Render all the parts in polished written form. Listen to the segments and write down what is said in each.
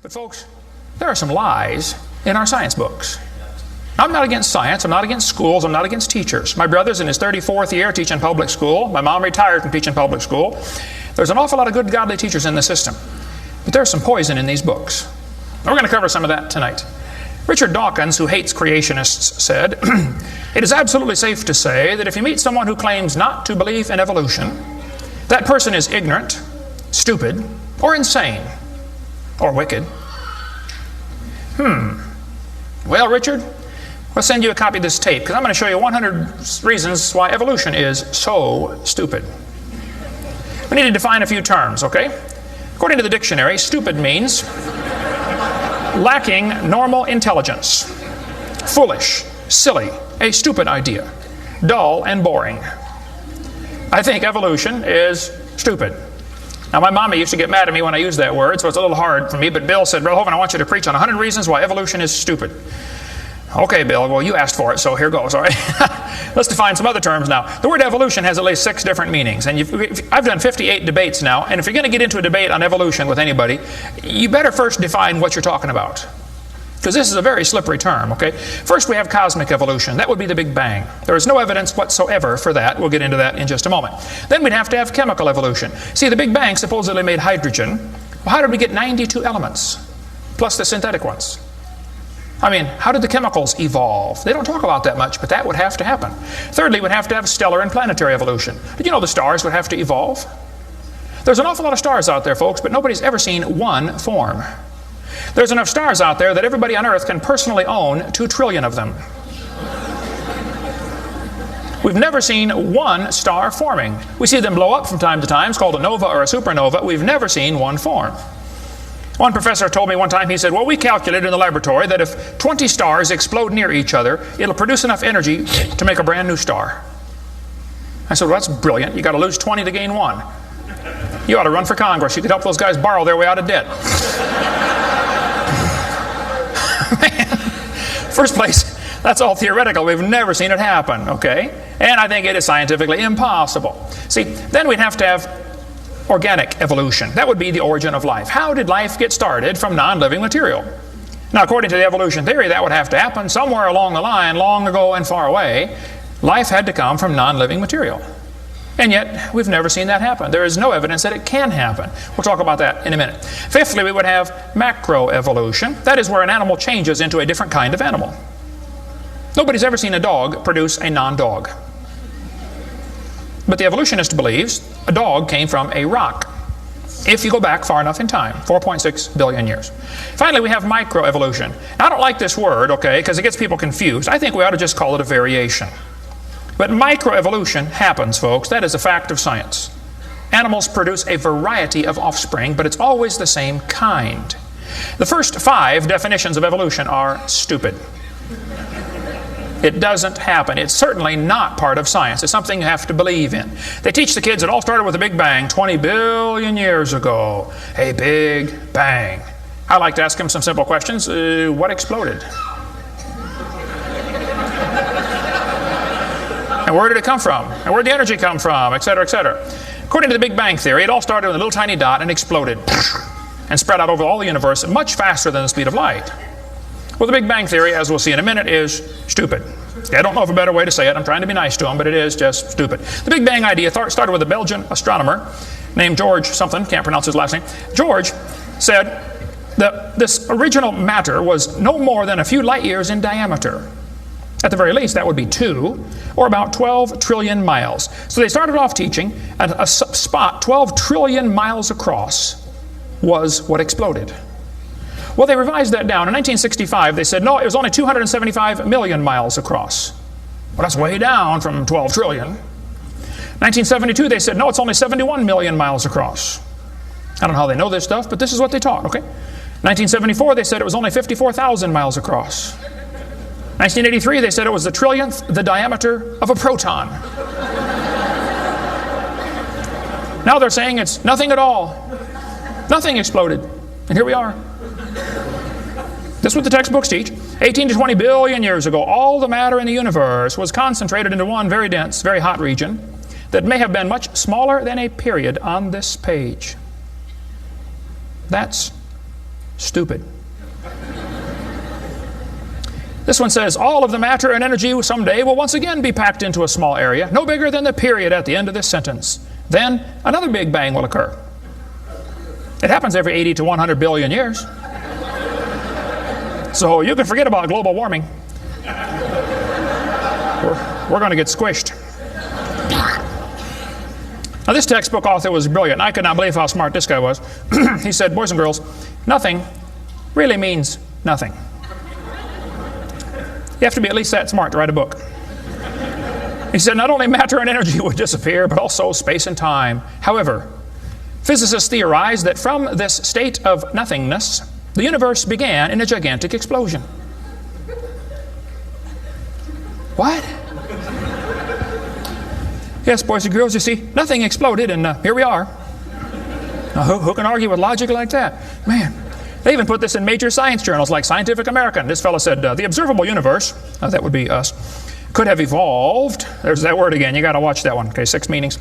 But folks, there are some lies in our science books. I'm not against science. I'm not against schools. I'm not against teachers. My brother's in his 34th year teaching public school. My mom retired from teaching public school. There's an awful lot of good, godly teachers in the system. But there's some poison in these books. And we're going to cover some of that tonight. Richard Dawkins, who hates creationists, said, "It is absolutely safe to say that if you meet someone who claims not to believe in evolution, that person is ignorant, stupid, or insane, or wicked." Well, Richard, we'll send you a copy of this tape because I'm going to show you 100 reasons why evolution is so stupid. We need to define a few terms, okay? According to the dictionary, stupid means lacking normal intelligence, foolish, silly, a stupid idea, dull and boring. I think evolution is stupid. Now, my mama used to get mad at me when I used that word, so it's a little hard for me, but Bill said, "Brother Hovind, I want you to preach on 100 reasons why evolution is stupid." Okay, Bill, well, you asked for it, so here goes, all right? Let's define some other terms now. The word evolution has at least 6 different meanings, and I've done 58 debates now, and if you're going to get into a debate on evolution with anybody, you better first define what you're talking about, because this is a very slippery term, okay? First, we have cosmic evolution. That would be the Big Bang. There is no evidence whatsoever for that. We'll get into that in just a moment. Then we'd have to have chemical evolution. See, the Big Bang supposedly made hydrogen. Well, how did we get 92 elements, plus the synthetic ones? I mean, how did the chemicals evolve? They don't talk about that much, but that would have to happen. Thirdly, we'd have to have stellar and planetary evolution. Did you know the stars would have to evolve? There's an awful lot of stars out there, folks, but nobody's ever seen one form. There's enough stars out there that everybody on Earth can personally own 2 trillion of them. We've never seen one star forming. We see them blow up from time to time. It's called a nova or a supernova. We've never seen one form. One professor told me one time, he said, "Well, we calculated in the laboratory that if 20 stars explode near each other, it'll produce enough energy to make a brand new star." I said, "Well, that's brilliant. You got to lose 20 to gain 1. You ought to run for Congress. You could help those guys borrow their way out of debt." Man, first place, that's all theoretical. We've never seen it happen, okay? And I think it is scientifically impossible. See, then we'd have to have organic evolution. That would be the origin of life. How did life get started from non-living material? Now, according to the evolution theory, that would have to happen somewhere along the line, long ago and far away. Life had to come from non-living material. And yet, we've never seen that happen. There is no evidence that it can happen. We'll talk about that in a minute. Fifthly, we would have macroevolution. That is where an animal changes into a different kind of animal. Nobody's ever seen a dog produce a non-dog. But the evolutionist believes a dog came from a rock, if you go back far enough in time, 4.6 billion years. Finally, we have microevolution. Now, I don't like this word, okay, because it gets people confused. I think we ought to just call it a variation. But microevolution happens, folks. That is a fact of science. Animals produce a variety of offspring, but it's always the same kind. The first 5 definitions of evolution are stupid. It doesn't happen. It's certainly not part of science. It's something you have to believe in. They teach the kids it all started with the Big Bang 20 billion years ago. A Big Bang. I like to ask them some simple questions. What exploded? And where did it come from? And where did the energy come from? Et cetera, et cetera. According to the Big Bang theory, it all started with a little tiny dot and exploded and spread out over all the universe much faster than the speed of light. Well, the Big Bang theory, as we'll see in a minute, is stupid. I don't know of a better way to say it. I'm trying to be nice to them, but it is just stupid. The Big Bang idea started with a Belgian astronomer named George something, can't pronounce his last name. George said that this original matter was no more than a few light years in diameter. At the very least, that would be 2, or about 12 trillion miles. So they started off teaching, and a spot 12 trillion miles across was what exploded. Well, they revised that down. In 1965, they said, no, it was only 275 million miles across. Well, that's way down from 12 trillion. 1972, they said, no, it's only 71 million miles across. I don't know how they know this stuff, but this is what they taught, okay? 1974, they said it was only 54,000 miles across. 1983, they said it was the trillionth the diameter of a proton. Now they're saying it's nothing at all. Nothing exploded. And here we are. This is what the textbooks teach. 18 to 20 billion years ago, all the matter in the universe was concentrated into one very dense, very hot region that may have been much smaller than a period on this page. That's stupid. This one says, all of the matter and energy someday will once again be packed into a small area, no bigger than the period at the end of this sentence. Then another Big Bang will occur. It happens every 80 to 100 billion years. So you can forget about global warming. We're going to get squished. Now this textbook author was brilliant. I could not believe how smart this guy was. He said, boys and girls, nothing really means nothing. You have to be at least that smart to write a book. He said not only matter and energy would disappear, but also space and time. However, physicists theorize that from this state of nothingness, the universe began in a gigantic explosion. What? Yes, boys and girls, you see, nothing exploded, and here we are. Now, who can argue with logic like that? Man. They even put this in major science journals like Scientific American. This fellow said, the observable universe, that would be us, could have evolved, there's that word again, you got to watch that one, okay, 6 meanings,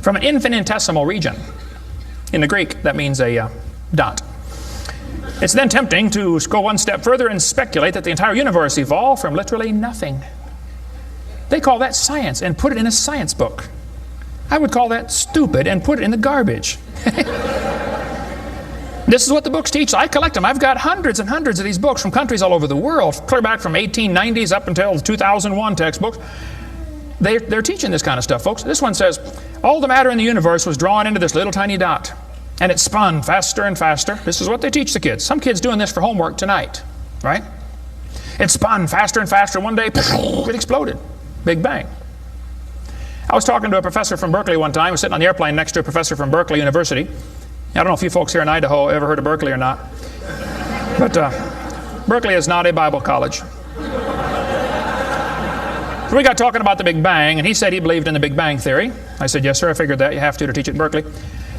from an infinitesimal region. In the Greek, that means a dot. It's then tempting to go one step further and speculate that the entire universe evolved from literally nothing. They call that science and put it in a science book. I would call that stupid and put it in the garbage. This is what the books teach. I collect them. I've got hundreds and hundreds of these books from countries all over the world, clear back from 1890s up until the 2001 textbooks. They're teaching this kind of stuff, folks. This one says, all the matter in the universe was drawn into this little tiny dot, and it spun faster and faster. This is what they teach the kids. Some kids doing this for homework tonight, right? It spun faster and faster. One day, it exploded. Big Bang. I was talking to a professor from Berkeley one time. I was sitting on the airplane next to a professor from Berkeley University. I don't know if you folks here in Idaho ever heard of Berkeley or not. But Berkeley is not a Bible college. So we got talking about the Big Bang, and he said he believed in the Big Bang theory. I said, yes, sir, I figured that. You have to teach it in Berkeley.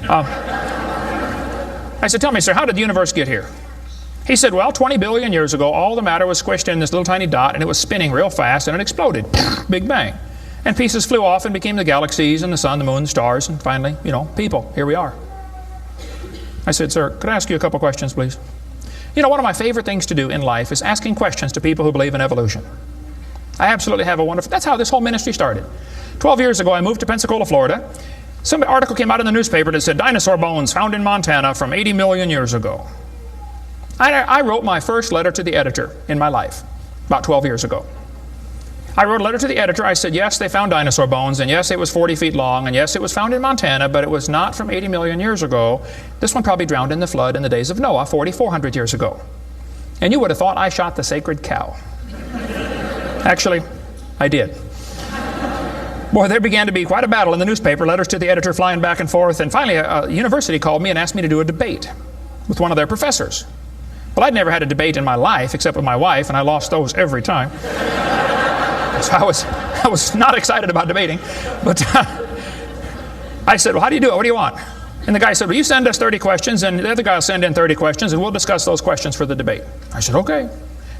I said, tell me, sir, how did the universe get here? He said, well, 20 billion years ago, all the matter was squished in this little tiny dot, and it was spinning real fast, and it exploded. Big Bang. And pieces flew off and became the galaxies and the sun, the moon, the stars, and finally, people. Here we are. I said, sir, could I ask you a couple questions, please? One of my favorite things to do in life is asking questions to people who believe in evolution. I absolutely have a wonderful... That's how this whole ministry started. 12 years ago, I moved to Pensacola, Florida. Some article came out in the newspaper that said, dinosaur bones found in Montana from 80 million years ago. I wrote my first letter to the editor in my life, about 12 years ago. I wrote a letter to the editor. I said, yes, they found dinosaur bones, and yes, it was 40 feet long, and yes, it was found in Montana, but it was not from 80 million years ago. This one probably drowned in the flood in the days of Noah, 4,400 years ago. And you would have thought I shot the sacred cow. Actually, I did. Boy, there began to be quite a battle in the newspaper, letters to the editor flying back and forth, and finally a university called me and asked me to do a debate with one of their professors. Well, I'd never had a debate in my life except with my wife, and I lost those every time. So I was not excited about debating, but I said, well, how do you do it? What do you want? And the guy said, well, you send us 30 questions, and the other guy will send in 30 questions, and we'll discuss those questions for the debate. I said, okay.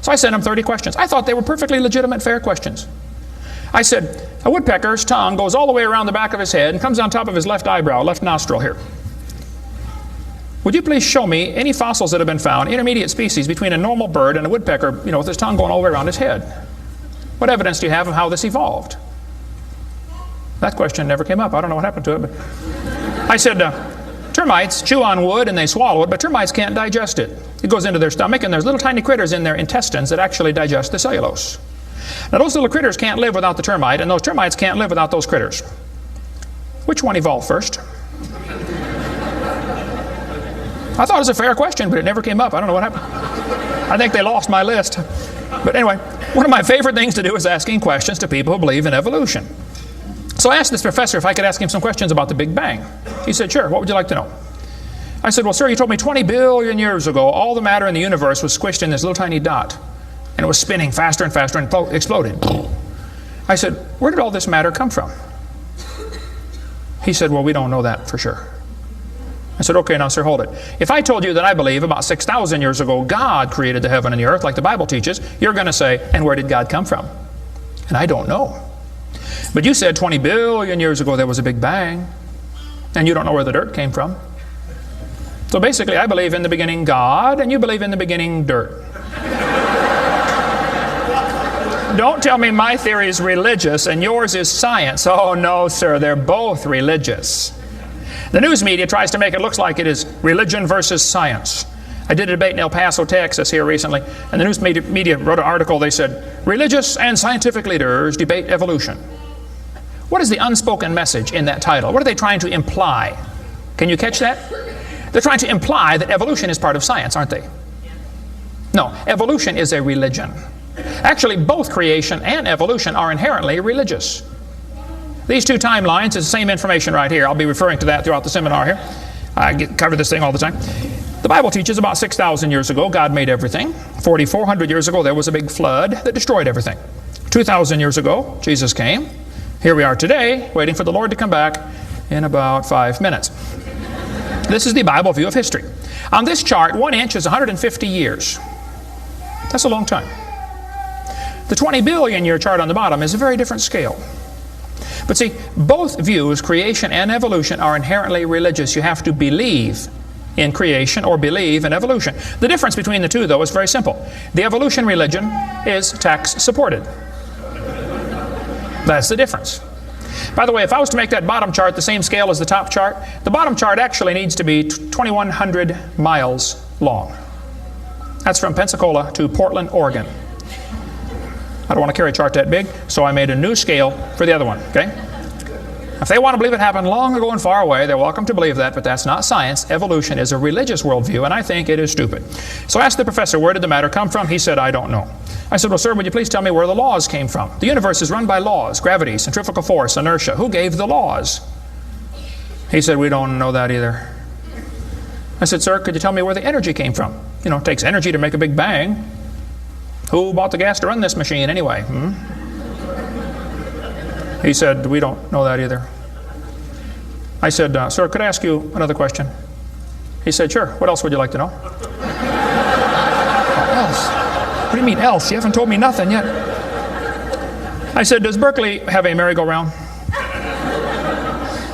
So I sent him 30 questions. I thought they were perfectly legitimate, fair questions. I said, a woodpecker's tongue goes all the way around the back of his head and comes on top of his left eyebrow, left nostril here. Would you please show me any fossils that have been found, intermediate species between a normal bird and a woodpecker, with his tongue going all the way around his head? What evidence do you have of how this evolved? That question never came up. I don't know what happened to it. But I said, termites chew on wood and they swallow it, but termites can't digest it. It goes into their stomach, and there's little tiny critters in their intestines that actually digest the cellulose. Now those little critters can't live without the termite, and those termites can't live without those critters. Which one evolved first? I thought it was a fair question, but it never came up. I don't know what happened. I think they lost my list. But anyway, one of my favorite things to do is asking questions to people who believe in evolution. So I asked this professor if I could ask him some questions about the Big Bang. He said, sure, what would you like to know? I said, well, sir, you told me 20 billion years ago all the matter in the universe was squished in this little tiny dot, and it was spinning faster and faster and exploded. I said, where did all this matter come from? He said, well, we don't know that for sure. I said, okay, now, sir, hold it. If I told you that I believe about 6,000 years ago God created the heaven and the earth like the Bible teaches, you're going to say, and where did God come from? And I don't know. But you said 20 billion years ago there was a Big Bang, and you don't know where the dirt came from. So basically, I believe in the beginning God, and you believe in the beginning dirt. Don't tell me my theory is religious and yours is science. Oh, no, sir, they're both religious. The news media tries to make it look like it is religion versus science. I did a debate in El Paso, Texas here recently, and the news media wrote an article. They said, religious and scientific leaders debate evolution. What is the unspoken message in that title? What are they trying to imply? Can you catch that? They're trying to imply that evolution is part of science, aren't they? No, evolution is a religion. Actually, both creation and evolution are inherently religious. These two timelines is the same information right here. I'll be referring to that throughout the seminar here. I cover this thing all the time. The Bible teaches about 6,000 years ago, God made everything. 4,400 years ago, there was a big flood that destroyed everything. 2,000 years ago, Jesus came. Here we are today, waiting for the Lord to come back in about 5 minutes. This is the Bible view of history. On this chart, 1 inch is 150 years. That's a long time. The 20 billion year chart on the bottom is a very different scale. But see, both views, creation and evolution, are inherently religious. You have to believe in creation or believe in evolution. The difference between the two, though, is very simple. The evolution religion is tax supported. That's the difference. By the way, if I was to make that bottom chart the same scale as the top chart, the bottom chart actually needs to be 2,100 miles long. That's from Pensacola to Portland, Oregon. I don't want to carry a chart that big, so I made a new scale for the other one, okay? If they want to believe it happened long ago and far away, they're welcome to believe that, but that's not science. Evolution is a religious worldview, and I think it is stupid. So I asked the professor, where did the matter come from? He said, I don't know. I said, well, sir, would you please tell me where the laws came from? The universe is run by laws, gravity, centrifugal force, inertia. Who gave the laws? He said, we don't know that either. I said, sir, could you tell me where the energy came from? You know, it takes energy to make a big bang. Who bought the gas to run this machine anyway? He said, we don't know that either. I said, sir, could I ask you another question? He said, sure. What else would you like to know? Else? What do you mean else? You haven't told me nothing yet. I said, does Berkeley have a merry-go-round?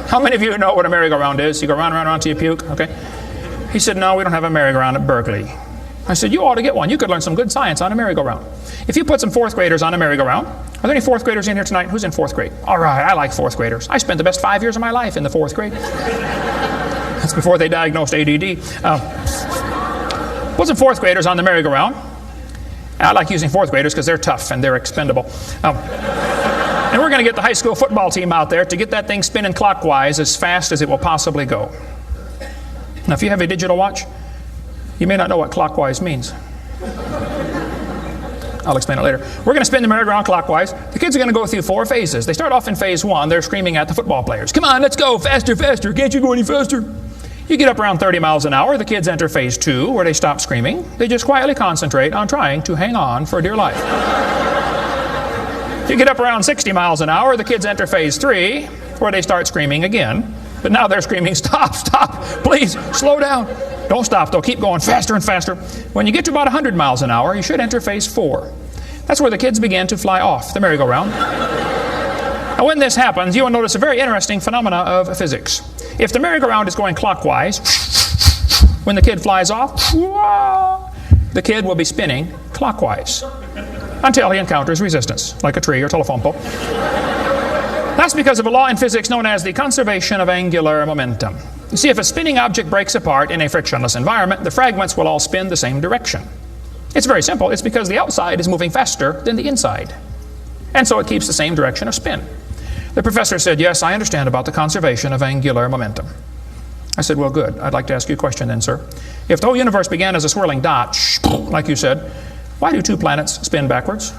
How many of you know what a merry-go-round is? You go round, round, round till you puke, okay? He said, no, we don't have a merry-go-round at Berkeley. I said, you ought to get one. You could learn some good science on a merry-go-round. If you put some fourth graders on a merry-go-round, are there any fourth graders in here tonight? Who's in fourth grade? All right, I like fourth graders. I spent the best 5 years of my life in the fourth grade. That's before they diagnosed ADD. Put some fourth graders on the merry-go-round. I like using fourth graders because they're tough and they're expendable. And we're going to get the high school football team out there to get that thing spinning clockwise as fast as it will possibly go. Now, if you have a digital watch, you may not know what clockwise means. I'll explain it later. We're going to spin the merry-go-round clockwise. The kids are going to go through 4 phases. They start off in phase 1. They're screaming at the football players. Come on, let's go. Faster, faster. Can't you go any faster? You get up around 30 miles an hour. The kids enter phase 2, where they stop screaming. They just quietly concentrate on trying to hang on for dear life. You get up around 60 miles an hour. The kids enter phase 3, where they start screaming again. But now they're screaming, stop, stop, please, slow down. Don't stop, though. Keep going faster and faster. When you get to about 100 miles an hour, you should enter phase 4. That's where the kids begin to fly off the merry-go-round. Now, when this happens, you will notice a very interesting phenomena of physics. If the merry-go-round is going clockwise, when the kid flies off, the kid will be spinning clockwise until he encounters resistance, like a tree or telephone pole. That's because of a law in physics known as the conservation of angular momentum. You see, if a spinning object breaks apart in a frictionless environment, the fragments will all spin the same direction. It's very simple. It's because the outside is moving faster than the inside. And so it keeps the same direction of spin. The professor said, yes, I understand about the conservation of angular momentum. I said, well, good. I'd like to ask you a question then, sir. If the whole universe began as a swirling dot, like you said, why do 2 planets spin backwards?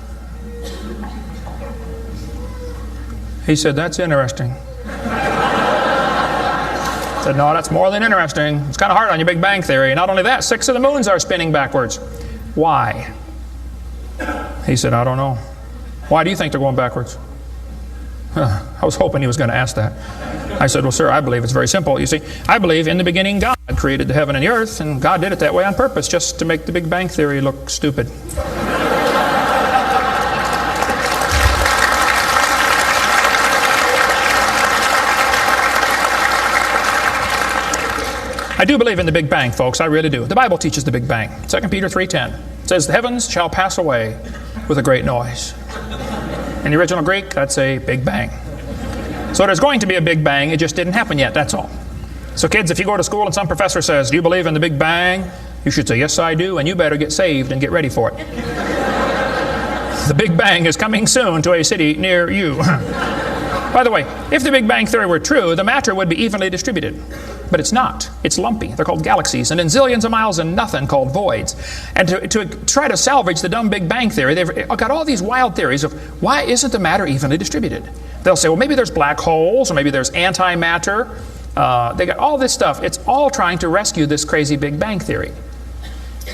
He said, that's interesting. I said, no, that's more than interesting. It's kind of hard on your Big Bang Theory. Not only that, 6 of the moons are spinning backwards. Why? He said, I don't know. Why do you think they're going backwards? I was hoping he was going to ask that. I said, well, sir, I believe it's very simple. You see, I believe in the beginning God created the heaven and the earth, and God did it that way on purpose, just to make the Big Bang Theory look stupid. I I do believe in the Big Bang, folks. I really do. The Bible teaches the Big Bang. 2 Peter 3:10 says, the heavens shall pass away with a great noise. In the original Greek, that's a Big Bang. So there's going to be a Big Bang. It just didn't happen yet, that's all. So kids, if you go to school and some professor says, do you believe in the Big Bang? You should say, yes, I do, and you better get saved and get ready for it. The Big Bang is coming soon to a city near you. By the way, if the Big Bang theory were true, the matter would be evenly distributed. But it's not. It's lumpy. They're called galaxies, and in zillions of miles and nothing called voids. And to try to salvage the dumb Big Bang theory, they've got all these wild theories of why isn't the matter evenly distributed? They'll say, well, maybe there's black holes, or maybe there's antimatter. They got all this stuff. It's all trying to rescue this crazy Big Bang theory.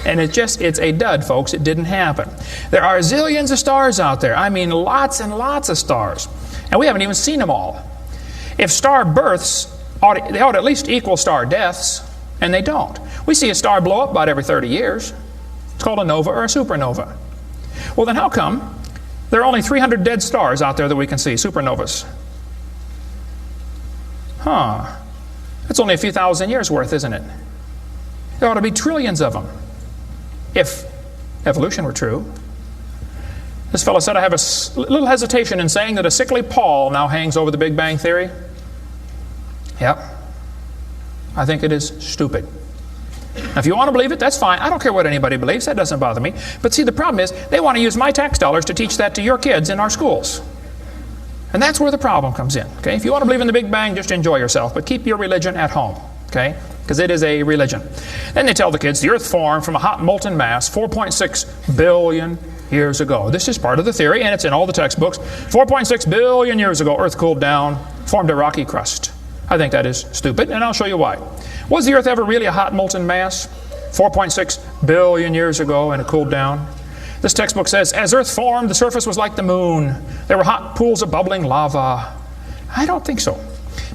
And it's a dud, folks. It didn't happen. There are zillions of stars out there. I mean, lots and lots of stars. And we haven't even seen them all. If star births, they ought to at least equal star deaths, and they don't. We see a star blow up about every 30 years. It's called a nova or a supernova. Well, then how come there are only 300 dead stars out there that we can see, supernovas? That's only a few thousand years worth, isn't it? There ought to be trillions of them, if evolution were true. This fellow said, I have a little hesitation in saying that a sickly pall now hangs over the Big Bang theory. Yep. I think it is stupid. Now, if you want to believe it, that's fine. I don't care what anybody believes. That doesn't bother me. But see, the problem is, they want to use my tax dollars to teach that to your kids in our schools. And that's where the problem comes in. Okay? If you want to believe in the Big Bang, just enjoy yourself. But keep your religion at home. Okay? Because it is a religion. Then they tell the kids, the earth formed from a hot molten mass 4.6 billion years ago. This is part of the theory, and it's in all the textbooks. 4.6 billion years ago, earth cooled down, formed a rocky crust. I think that is stupid, and I'll show you why. Was the earth ever really a hot molten mass 4.6 billion years ago, and it cooled down? This textbook says, as earth formed, the surface was like the moon. There were hot pools of bubbling lava. I don't think so.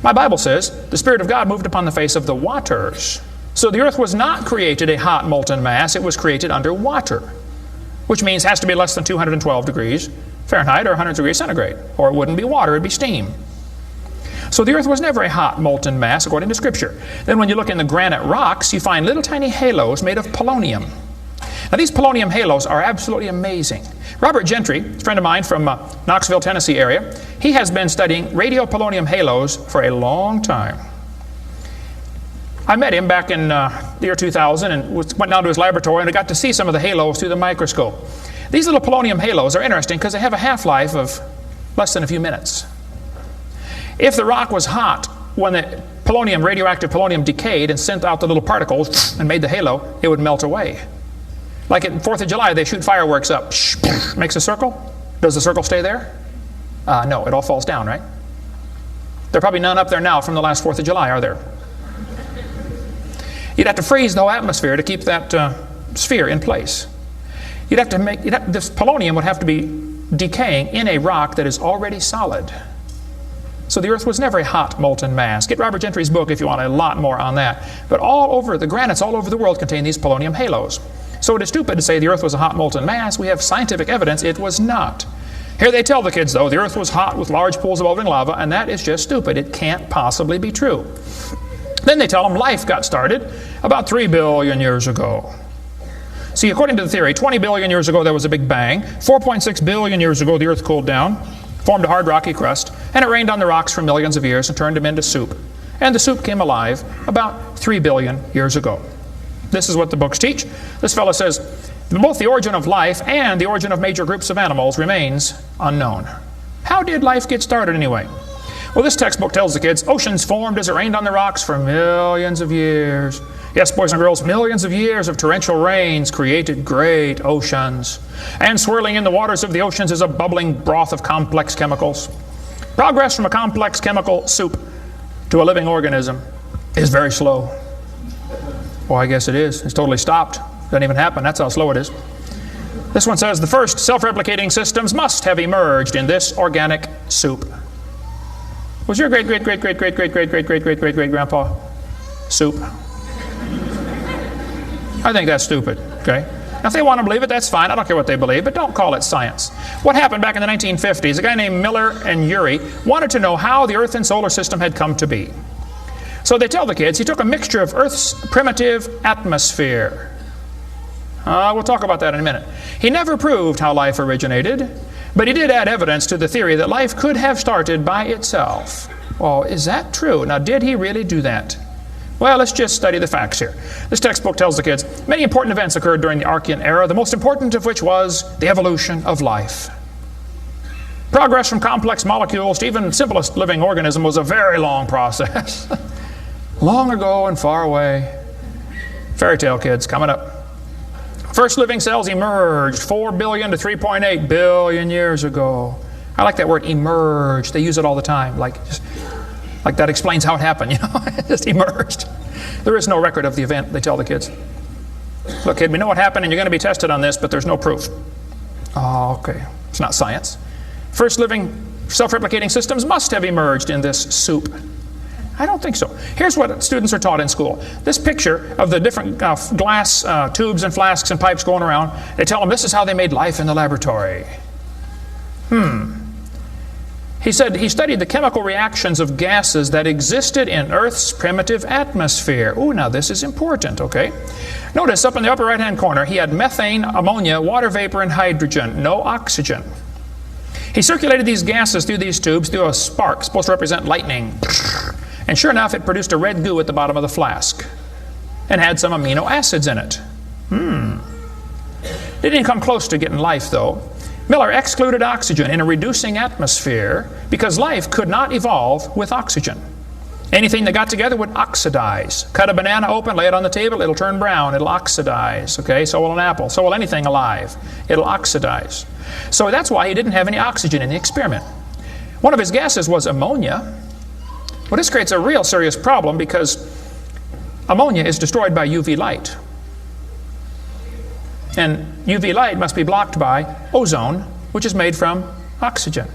My Bible says, the Spirit of God moved upon the face of the waters. So the earth was not created a hot molten mass, it was created under water, which means it has to be less than 212 degrees Fahrenheit or 100 degrees centigrade, or it wouldn't be water, it'd be steam. So the earth was never a hot molten mass according to Scripture. Then when you look in the granite rocks, you find little tiny halos made of polonium. Now these polonium halos are absolutely amazing. Robert Gentry, a friend of mine from Knoxville, Tennessee area, he has been studying radiopolonium halos for a long time. I met him back in the year 2000 and went down to his laboratory, and I got to see some of the halos through the microscope. These little polonium halos are interesting because they have a half-life of less than a few minutes. If the rock was hot, when the radioactive polonium decayed and sent out the little particles and made the halo, it would melt away. Like at 4th of July, they shoot fireworks up. Makes a circle. Does the circle stay there? No, it all falls down, right? There are probably none up there now from the last 4th of July, are there? You'd have to freeze the whole atmosphere to keep that sphere in place. This polonium would have to be decaying in a rock that is already solid. So the earth was never a hot molten mass. Get Robert Gentry's book if you want a lot more on that. But the granites all over the world contain these polonium halos. So it is stupid to say the earth was a hot molten mass. We have scientific evidence it was not. Here they tell the kids, though, the earth was hot with large pools of bubbling lava, and that is just stupid. It can't possibly be true. Then they tell them life got started about 3 billion years ago. See, according to the theory, 20 billion years ago there was a Big Bang. 4.6 billion years ago the earth cooled down, formed a hard rocky crust, and it rained on the rocks for millions of years and turned them into soup. And the soup came alive about 3 billion years ago. This is what the books teach. This fellow says, both the origin of life and the origin of major groups of animals remains unknown. How did life get started anyway? Well, this textbook tells the kids, oceans formed as it rained on the rocks for millions of years. Yes, boys and girls, millions of years of torrential rains created great oceans. And swirling in the waters of the oceans is a bubbling broth of complex chemicals. Progress from a complex chemical soup to a living organism is very slow. Well, I guess it is. It's totally stopped. Doesn't even happen. That's how slow it is. This one says, the first self-replicating systems must have emerged in this organic soup. Was your great-great-great-great-great-great-great-great-great-great-great-grandpa soup? I think that's stupid, okay? Now, if they want to believe it, that's fine. I don't care what they believe, but don't call it science. What happened back in the 1950s, a guy named Miller and Urey wanted to know how the Earth and solar system had come to be. So they tell the kids he took a mixture of Earth's primitive atmosphere. We'll talk about that in a minute. He never proved how life originated, but he did add evidence to the theory that life could have started by itself. Well, is that true? Now, did he really do that? Well, let's just study the facts here. This textbook tells the kids many important events occurred during the Archean era, the most important of which was the evolution of life. Progress from complex molecules to even the simplest living organism was a very long process. Long ago and far away. Fairy tale kids, coming up. First living cells emerged 4 billion to 3.8 billion years ago. I like that word, emerged. They use it all the time. Like that explains how it happened, you know. It just emerged. There is no record of the event, they tell the kids. Look, kid, we know what happened and you're going to be tested on this, but there's no proof. Oh, okay. It's not science. First living self-replicating systems must have emerged in this soup. I don't think so. Here's what students are taught in school. This picture of the different glass tubes and flasks and pipes going around, they tell them this is how they made life in the laboratory. He said he studied the chemical reactions of gases that existed in Earth's primitive atmosphere. Ooh, now this is important, okay? Notice up in the upper right-hand corner, he had methane, ammonia, water vapor, and hydrogen, no oxygen. He circulated these gases through these tubes through a spark, supposed to represent lightning. And sure enough, it produced a red goo at the bottom of the flask and had some amino acids in it. They didn't come close to getting life, though. Miller excluded oxygen in a reducing atmosphere because life could not evolve with oxygen. Anything that got together would oxidize. Cut a banana open, lay it on the table, it'll turn brown, it'll oxidize. Okay, so will an apple, so will anything alive. It'll oxidize. So that's why he didn't have any oxygen in the experiment. One of his gases was ammonia. Well, this creates a real serious problem because ammonia is destroyed by UV light. And UV light must be blocked by ozone, which is made from oxygen.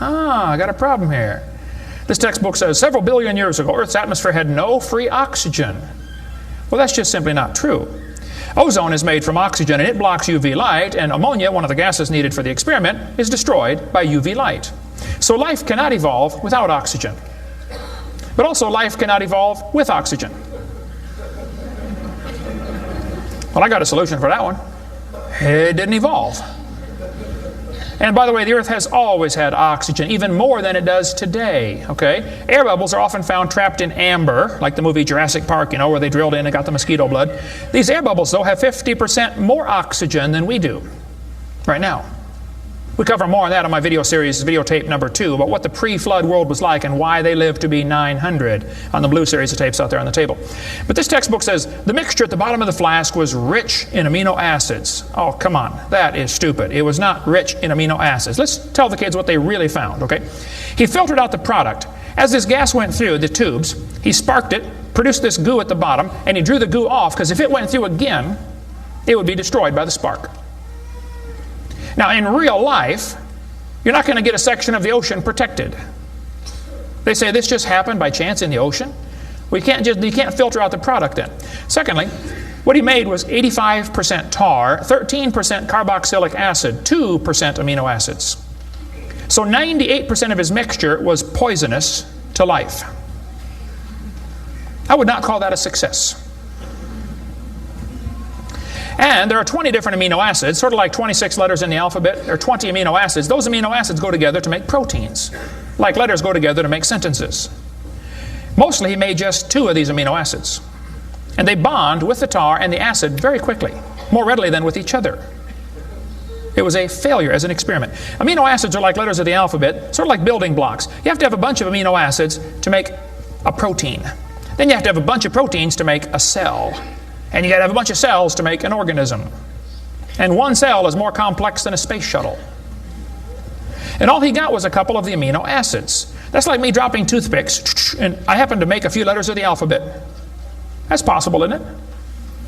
I got a problem here. This textbook says several billion years ago, Earth's atmosphere had no free oxygen. Well, that's just simply not true. Ozone is made from oxygen and it blocks UV light, and ammonia, one of the gases needed for the experiment, is destroyed by UV light. So life cannot evolve without oxygen. But also life cannot evolve with oxygen. Well, I got a solution for that one. It didn't evolve. And by the way, the Earth has always had oxygen, even more than it does today, okay? Air bubbles are often found trapped in amber, like the movie Jurassic Park, you know, where they drilled in and got the mosquito blood. These air bubbles, though, have 50% more oxygen than we do right now. We cover more on that on my video series, videotape number 2, about what the pre-flood world was like and why they lived to be 900 on the blue series of tapes out there on the table. But this textbook says the mixture at the bottom of the flask was rich in amino acids. Oh, come on. That is stupid. It was not rich in amino acids. Let's tell the kids what they really found, okay? He filtered out the product. As this gas went through the tubes, he sparked it, produced this goo at the bottom, and he drew the goo off because if it went through again, it would be destroyed by the spark. Now, in real life, you're not going to get a section of the ocean protected. They say this just happened by chance in the ocean. You can't filter out the product then. Secondly, what he made was 85% tar, 13% carboxylic acid, 2% amino acids. So 98% of his mixture was poisonous to life. I would not call that a success. And there are 20 different amino acids, sort of like 26 letters in the alphabet. There are 20 amino acids. Those amino acids go together to make proteins, like letters go together to make sentences. Mostly he made just 2 of these amino acids. And they bond with the tar and the acid very quickly, more readily than with each other. It was a failure as an experiment. Amino acids are like letters of the alphabet, sort of like building blocks. You have to have a bunch of amino acids to make a protein. Then you have to have a bunch of proteins to make a cell. And you got to have a bunch of cells to make an organism. And one cell is more complex than a space shuttle. And all he got was a couple of the amino acids. That's like me dropping toothpicks, and I happen to make a few letters of the alphabet. That's possible, isn't it?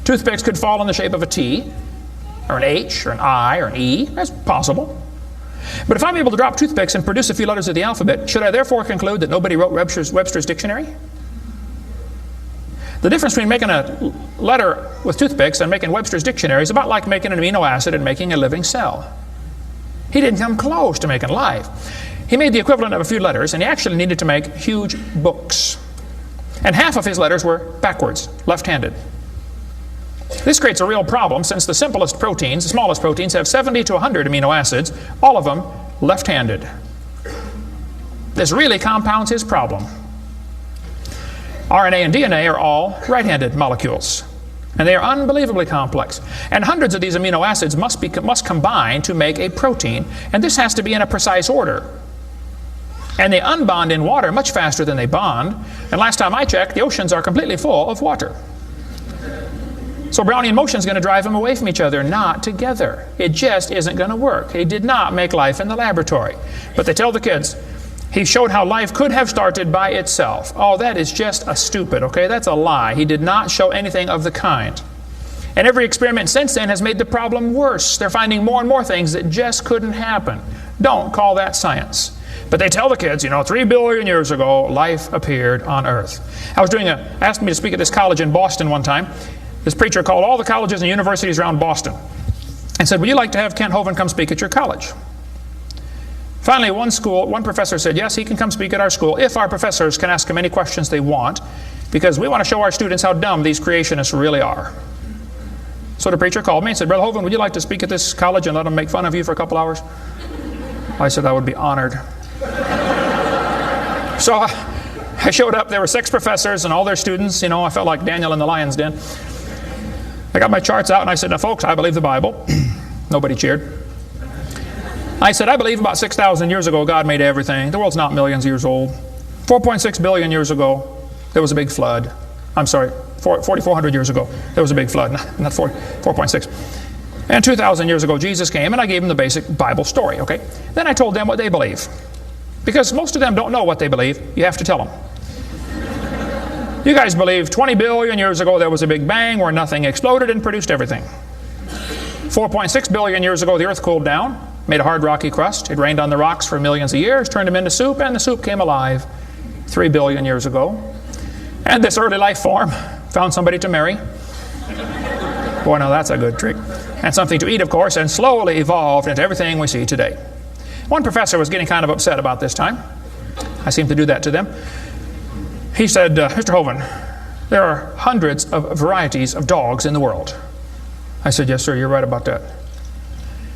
Toothpicks could fall in the shape of a T, or an H, or an I, or an E. That's possible. But if I'm able to drop toothpicks and produce a few letters of the alphabet, should I therefore conclude that nobody wrote Webster's dictionary? The difference between making a letter with toothpicks and making Webster's dictionary is about like making an amino acid and making a living cell. He didn't come close to making life. He made the equivalent of a few letters, and he actually needed to make huge books. And half of his letters were backwards, left-handed. This creates a real problem since the simplest proteins, the smallest proteins, have 70 to 100 amino acids, all of them left-handed. This really compounds his problem. RNA and DNA are all right-handed molecules, and they are unbelievably complex. And hundreds of these amino acids must combine to make a protein, and this has to be in a precise order. And they unbond in water much faster than they bond, and last time I checked, the oceans are completely full of water. So Brownian motion is going to drive them away from each other, not together. It just isn't going to work. He did not make life in the laboratory. But they tell the kids, he showed how life could have started by itself. Oh, that is just a stupid, okay? That's a lie. He did not show anything of the kind. And every experiment since then has made the problem worse. They're finding more and more things that just couldn't happen. Don't call that science. But they tell the kids, 3 billion years ago, life appeared on Earth. Asked me to speak at this college in Boston one time. This preacher called all the colleges and universities around Boston and said, would you like to have Kent Hovind come speak at your college? Finally, one professor said, yes, he can come speak at our school if our professors can ask him any questions they want, because we want to show our students how dumb these creationists really are. So the preacher called me and said, Brother Hovind, would you like to speak at this college and let them make fun of you for a couple hours? I said I would be honored. So I showed up. There were 6 professors and all their students. I felt like Daniel in the lion's den. I got my charts out and I said, now folks, I believe the Bible. Nobody cheered. I said, I believe about 6,000 years ago God made everything. The world's not millions of years old. 4.6 billion years ago, there was a big flood. I'm sorry, 4,400 years ago, there was a big flood. Not 4.6. And 2,000 years ago, Jesus came and I gave them the basic Bible story, okay? Then I told them what they believe. Because most of them don't know what they believe, you have to tell them. You guys believe 20 billion years ago there was a big bang where nothing exploded and produced everything. 4.6 billion years ago the earth cooled down, made a hard rocky crust. It rained on the rocks for millions of years, turned them into soup, and the soup came alive 3 billion years ago. And this early life form found somebody to marry. Boy, now that's a good trick. And something to eat, of course, and slowly evolved into everything we see today. One professor was getting kind of upset about this time. I seemed to do that to them. He said, Mr. Hovind, there are hundreds of varieties of dogs in the world. I said, yes, sir, you're right about that.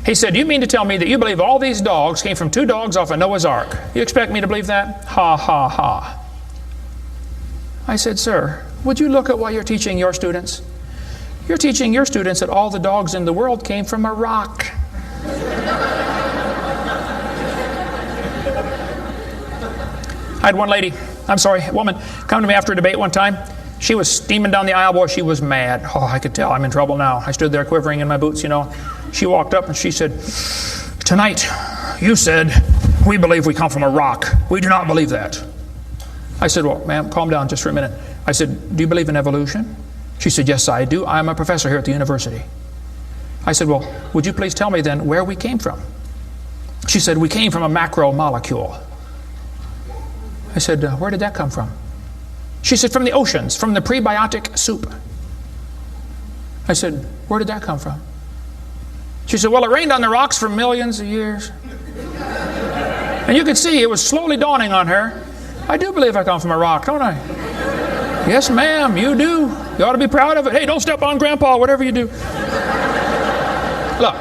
He said, you mean to tell me that you believe all these dogs came from 2 dogs off of Noah's Ark? You expect me to believe that? Ha, ha, ha. I said, sir, would you look at what you're teaching your students? You're teaching your students that all the dogs in the world came from a rock. I had a woman come to me after a debate one time. She was steaming down the aisle. Boy, she was mad. Oh, I could tell I'm in trouble now. I stood there quivering in my boots, She walked up and she said, tonight you said we believe we come from a rock. We do not believe that. I said, well, ma'am, calm down just for a minute. I said, do you believe in evolution? She said, yes, I do. I'm a professor here at the university. I said, well, would you please tell me then where we came from? She said, we came from a macromolecule. I said, where did that come from? She said, from the oceans, from the prebiotic soup. I said, where did that come from? She said, well, it rained on the rocks for millions of years. And you could see it was slowly dawning on her. I do believe I come from a rock, don't I? Yes, ma'am, you do. You ought to be proud of it. Hey, don't step on Grandpa, whatever you do. Look,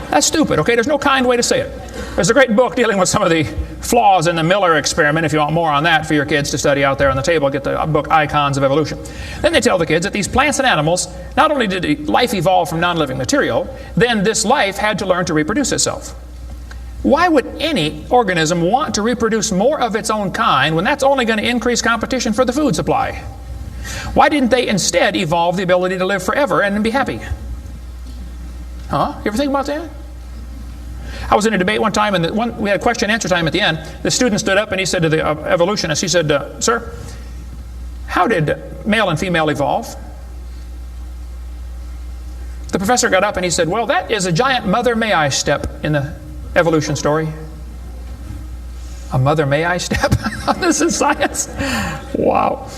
that's stupid, okay? There's no kind way to say it. There's a great book dealing with some of the flaws in the Miller experiment. If you want more on that for your kids to study out there on the table, get the book Icons of Evolution. Then they tell the kids that these plants and animals, not only did life evolve from non-living material, then this life had to learn to reproduce itself. Why would any organism want to reproduce more of its own kind when that's only going to increase competition for the food supply? Why didn't they instead evolve the ability to live forever and be happy? Huh? You ever think about that? I was in a debate one time, and we had question and answer time at the end. The student stood up and he said to the evolutionist, he said, sir, how did male and female evolve? The professor got up and he said, well, that is a giant mother may I step in the evolution story. A mother may I step? This is science. Wow.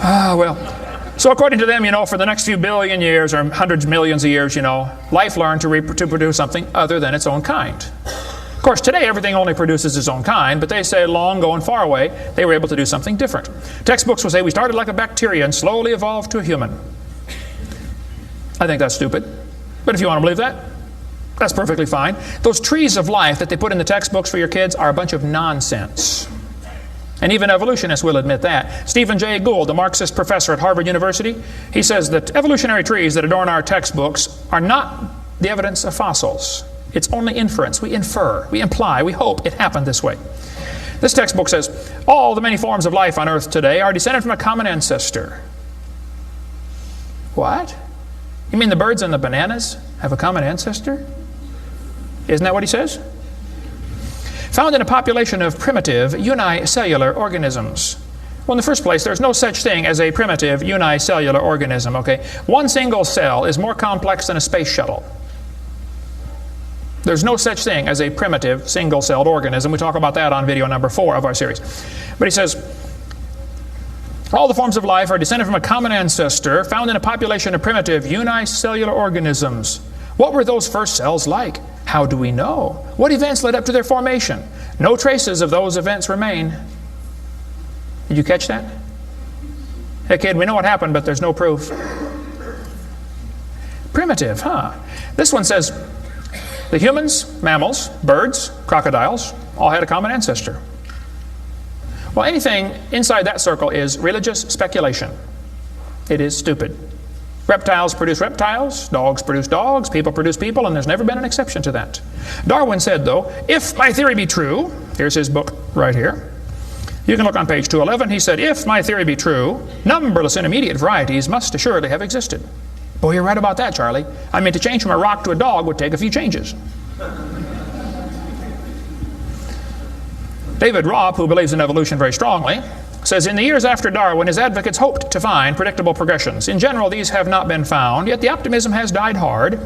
Well, so according to them, for the next few billion years or hundreds of millions of years, life learned to produce something other than its own kind. course, today everything only produces its own kind, but they say long ago and far away, they were able to do something different. Textbooks will say we started like a bacteria and slowly evolved to a human. I think that's stupid. But if you want to believe that, that's perfectly fine. Those trees of life that they put in the textbooks for your kids are a bunch of nonsense. And even evolutionists will admit that. Stephen Jay Gould, the Marxist professor at Harvard University, he says that evolutionary trees that adorn our textbooks are not the evidence of fossils. It's only inference. We infer, we imply, we hope it happened this way. This textbook says, all the many forms of life on earth today are descended from a common ancestor. What? You mean the birds and the bananas have a common ancestor? Isn't that what he says? Found in a population of primitive unicellular organisms. Well, in the first place, there's no such thing as a primitive unicellular organism, okay? One single cell is more complex than a space shuttle. There's no such thing as a primitive single-celled organism. We talk about that on video number 4 of our series. But he says, all the forms of life are descended from a common ancestor found in a population of primitive unicellular organisms. What were those first cells like? How do we know? What events led up to their formation? No traces of those events remain. Did you catch that? Hey kid, we know what happened, but there's no proof. Primitive, huh? This one says, the humans, mammals, birds, crocodiles, all had a common ancestor. Well, anything inside that circle is religious speculation. It is stupid. Reptiles produce reptiles, dogs produce dogs, people produce people, and there's never been an exception to that. Darwin said, though, if my theory be true, here's his book right here. You can look on page 211. He said, if my theory be true, numberless intermediate varieties must assuredly have existed. Boy, you're right about that, Charlie. I mean, to change from a rock to a dog would take a few changes. David Robb, who believes in evolution very strongly, says, in the years after Darwin, his advocates hoped to find predictable progressions. In general, these have not been found, yet the optimism has died hard,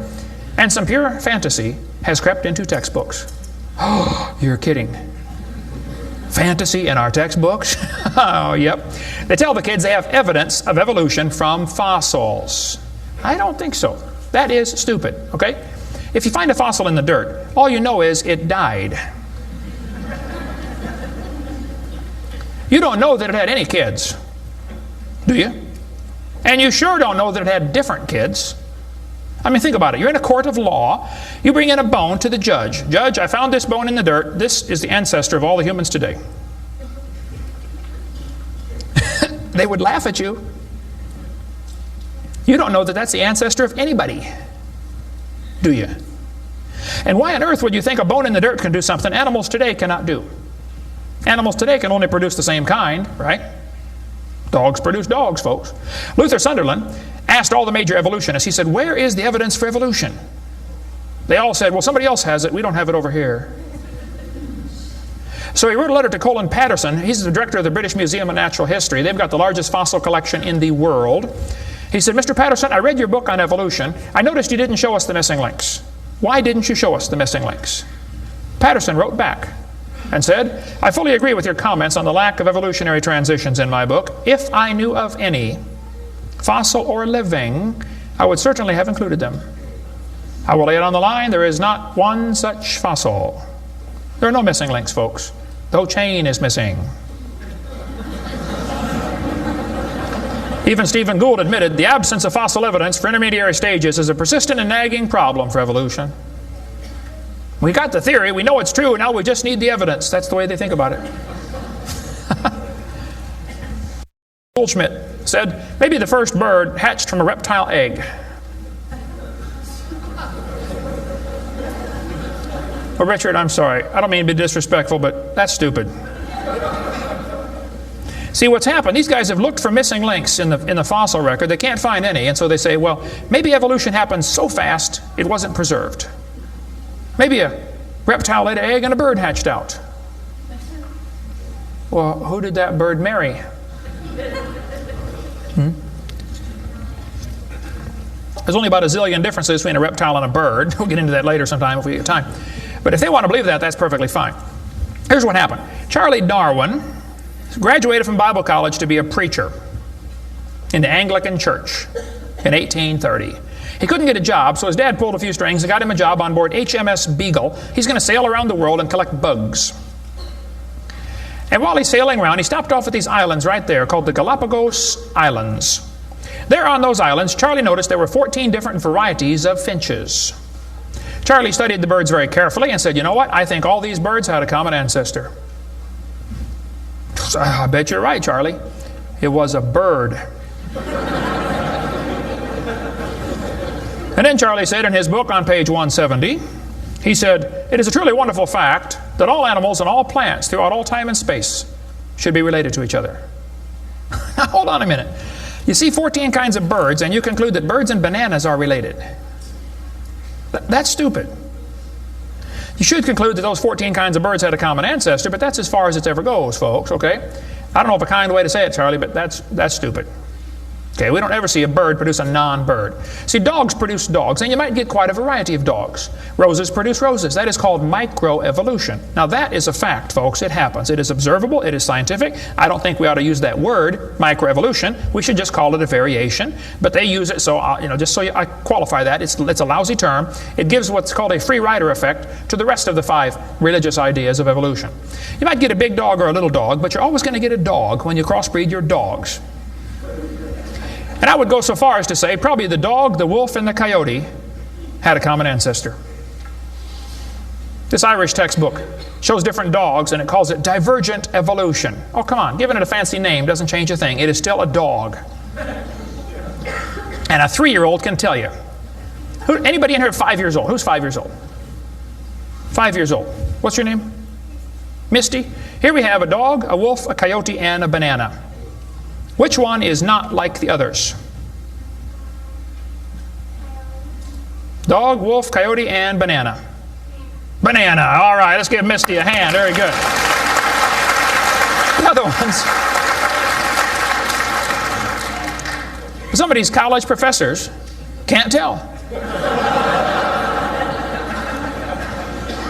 and some pure fantasy has crept into textbooks. Oh, you're kidding. Fantasy in our textbooks? Oh, yep. They tell the kids they have evidence of evolution from fossils. I don't think so. That is stupid, okay? If you find a fossil in the dirt, all you know is it died. You don't know that it had any kids, do you? And you sure don't know that it had different kids. I mean, think about it. You're in a court of law. You bring in a bone to the judge. Judge, I found this bone in the dirt. This is the ancestor of all the humans today. They would laugh at you. You don't know that that's the ancestor of anybody, do you? And why on earth would you think a bone in the dirt can do something animals today cannot do? Animals today can only produce the same kind, right? Dogs produce dogs, folks. Luther Sunderland asked all the major evolutionists, he said, where is the evidence for evolution? They all said, well, somebody else has it. We don't have it over here. So he wrote a letter to Colin Patterson. He's the director of the British Museum of Natural History. They've got the largest fossil collection in the world. He said, Mr. Patterson, I read your book on evolution. I noticed you didn't show us the missing links. Why didn't you show us the missing links? Patterson wrote back and said, I fully agree with your comments on the lack of evolutionary transitions in my book. If I knew of any, fossil or living, I would certainly have included them. I will lay it on the line, there is not one such fossil. There are no missing links, folks. The whole chain is missing. Even Stephen Gould admitted the absence of fossil evidence for intermediary stages is a persistent and nagging problem for evolution. We got the theory, we know it's true, now we just need the evidence. That's the way they think about it. Goldschmidt said, maybe the first bird hatched from a reptile egg. Well, Richard, I'm sorry. I don't mean to be disrespectful, but that's stupid. See, what's happened, these guys have looked for missing links in the fossil record. They can't find any, and so they say, well, maybe evolution happened so fast it wasn't preserved. Maybe a reptile laid an egg and a bird hatched out. Well, who did that bird marry? There's only about a zillion differences between a reptile and a bird. We'll get into that later sometime if we get time. But if they want to believe that, that's perfectly fine. Here's what happened. Charlie Darwin graduated from Bible college to be a preacher in the Anglican Church in 1830. He couldn't get a job, so his dad pulled a few strings and got him a job on board HMS Beagle. He's going to sail around the world and collect bugs. And while he's sailing around, he stopped off at these islands right there called the Galapagos Islands. There on those islands, Charlie noticed there were 14 different varieties of finches. Charlie studied the birds very carefully and said, you know what? I think all these birds had a common ancestor. I bet you're right, Charlie. It was a bird. And then Charlie said in his book on page 170, he said, it is a truly wonderful fact that all animals and all plants throughout all time and space should be related to each other. Now, hold on a minute. You see 14 kinds of birds, and you conclude that birds and bananas are related. That's stupid. You should conclude that those 14 kinds of birds had a common ancestor, but that's as far as it ever goes, folks, okay? I don't know of a kind way to say it, Charlie, but that's stupid. Okay, we don't ever see a bird produce a non-bird. See, dogs produce dogs, and you might get quite a variety of dogs. Roses produce roses. That is called microevolution. Now, that is a fact, folks. It happens. It is observable. It is scientific. I don't think we ought to use that word, microevolution. We should just call it a variation. But they use it, so just so I qualify that, it's a lousy term. It gives what's called a free rider effect to the rest of the 5 religious ideas of evolution. You might get a big dog or a little dog, but you're always going to get a dog when you crossbreed your dogs. And I would go so far as to say probably the dog, the wolf, and the coyote had a common ancestor. This Irish textbook shows different dogs, and it calls it divergent evolution. Oh, come on. Giving it a fancy name doesn't change a thing. It is still a dog. And a 3-year-old can tell you. Anybody in here 5 years old? Who's 5 years old? 5 years old. What's your name? Misty. Here we have a dog, a wolf, a coyote, and a banana. Which one is not like the others? Dog, wolf, coyote, and banana. Banana. All right, let's give Misty a hand. Very good. The other ones. Some of these college professors can't tell.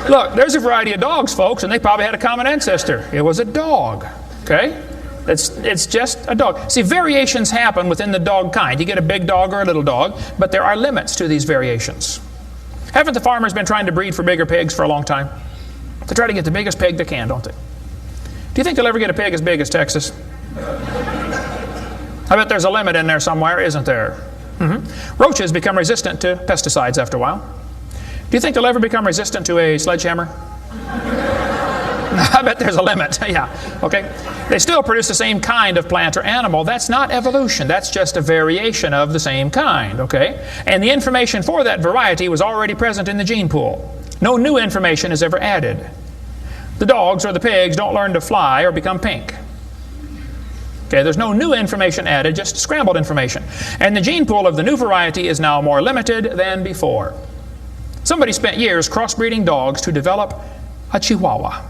Look, there's a variety of dogs, folks, and they probably had a common ancestor. It was a dog. Okay? It's just a dog. See, variations happen within the dog kind. You get a big dog or a little dog, but there are limits to these variations. Haven't the farmers been trying to breed for bigger pigs for a long time? They try to get the biggest pig they can, don't they? Do you think they'll ever get a pig as big as Texas? I bet there's a limit in there somewhere, isn't there? Mm-hmm. Roaches become resistant to pesticides after a while. Do you think they'll ever become resistant to a sledgehammer? I bet there's a limit. Yeah, okay. They still produce the same kind of plant or animal. That's not evolution. That's just a variation of the same kind, okay? And the information for that variety was already present in the gene pool. No new information is ever added. The dogs or the pigs don't learn to fly or become pink. Okay, there's no new information added, just scrambled information. And the gene pool of the new variety is now more limited than before. Somebody spent years crossbreeding dogs to develop a Chihuahua.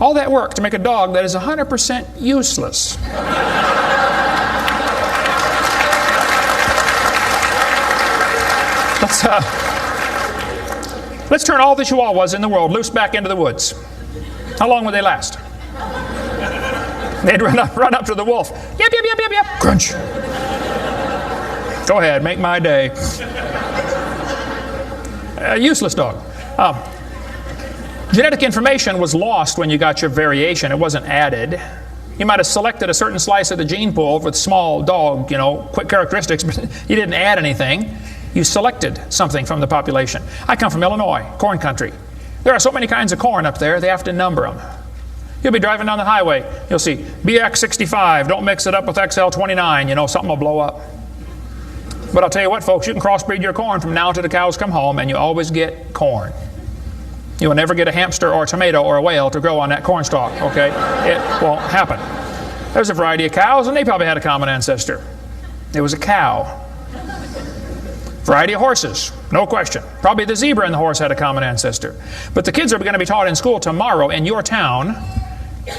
All that work to make a dog that is 100% useless. Let's turn all the Chihuahuas in the world loose back into the woods. How long would they last? They'd run up to the wolf. Yep, yep, yep, yep, yep. Crunch. Go ahead, make my day. A useless dog. Genetic information was lost when you got your variation. It wasn't added. You might have selected a certain slice of the gene pool with small dog, quick characteristics, but you didn't add anything. You selected something from the population. I come from Illinois, corn country. There are so many kinds of corn up there, they have to number them. You'll be driving down the highway. You'll see BX65, don't mix it up with XL29, something will blow up. But I'll tell you what, folks, you can crossbreed your corn from now till the cows come home, and you always get corn. You will never get a hamster or a tomato or a whale to grow on that corn stalk, okay? It won't happen. There's a variety of cows, and they probably had a common ancestor. It was a cow. Variety of horses, no question. Probably the zebra and the horse had a common ancestor. But the kids are going to be taught in school tomorrow in your town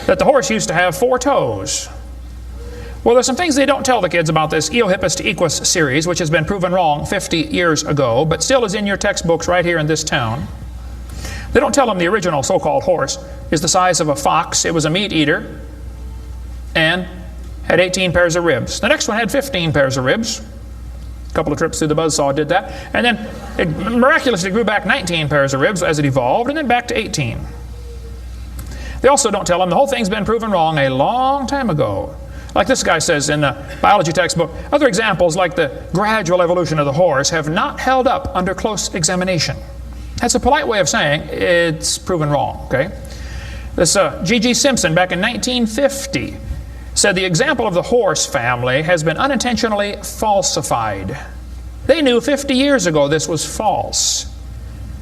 that the horse used to have 4 toes. Well, there's some things they don't tell the kids about this Eohippus to Equus series, which has been proven wrong 50 years ago, but still is in your textbooks right here in this town. They don't tell them the original so-called horse is the size of a fox. It was a meat eater and had 18 pairs of ribs. The next one had 15 pairs of ribs. A couple of trips through the buzzsaw did that. And then it miraculously grew back 19 pairs of ribs as it evolved, and then back to 18. They also don't tell them the whole thing's been proven wrong a long time ago. Like this guy says in the biology textbook, other examples like the gradual evolution of the horse have not held up under close examination. That's a polite way of saying it's proven wrong, okay? This G.G. Simpson back in 1950 said the example of the horse family has been unintentionally falsified. They knew 50 years ago this was false.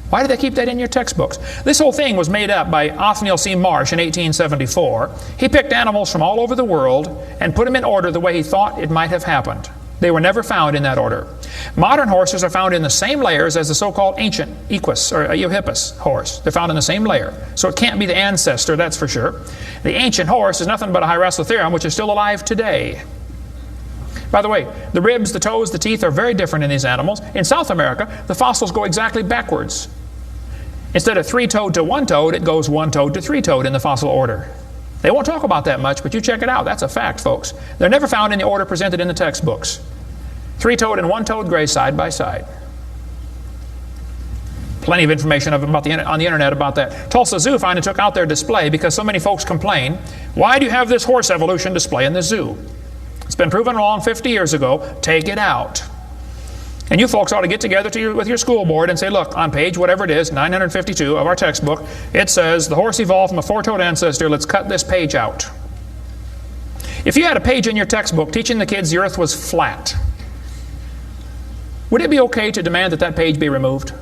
Why did they keep that in your textbooks? This whole thing was made up by Othniel C. Marsh in 1874. He picked animals from all over the world and put them in order the way he thought it might have happened. They were never found in that order. Modern horses are found in the same layers as the so-called ancient Equus or Eohippus horse. They're found in the same layer. So it can't be the ancestor, that's for sure. The ancient horse is nothing but a Hyracotherium, which is still alive today. By the way, the ribs, the toes, the teeth are very different in these animals. In South America, the fossils go exactly backwards. Instead of three-toed to one-toed, it goes one-toed to three-toed in the fossil order. They won't talk about that much, but you check it out. That's a fact, folks. They're never found in the order presented in the textbooks. Three-toed and one-toed graze side by side. Plenty of information on the internet about that. Tulsa Zoo finally took out their display because so many folks complain, why do you have this horse evolution display in the zoo? It's been proven wrong 50 years ago. Take it out. And you folks ought to get together with your school board and say, look, on page whatever it is, 952 of our textbook, it says the horse evolved from a four-toed ancestor. Let's cut this page out. If you had a page in your textbook teaching the kids the earth was flat, would it be okay to demand that that page be removed?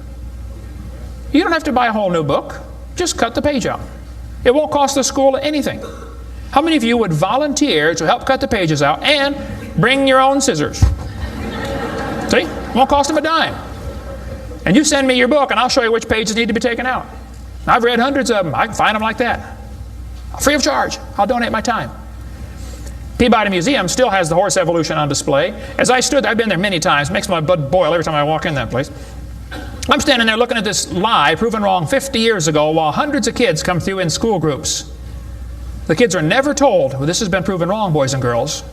You don't have to buy a whole new book. Just cut the page out. It won't cost the school anything. How many of you would volunteer to help cut the pages out and bring your own scissors? See? It won't cost them a dime. And you send me your book and I'll show you which pages need to be taken out. I've read hundreds of them. I can find them like that. Free of charge. I'll donate my time. Peabody Museum still has the horse evolution on display. As I stood there, I've been there many times. It makes my blood boil every time I walk in that place. I'm standing there looking at this lie proven wrong 50 years ago while hundreds of kids come through in school groups. The kids are never told, well, this has been proven wrong, boys and girls.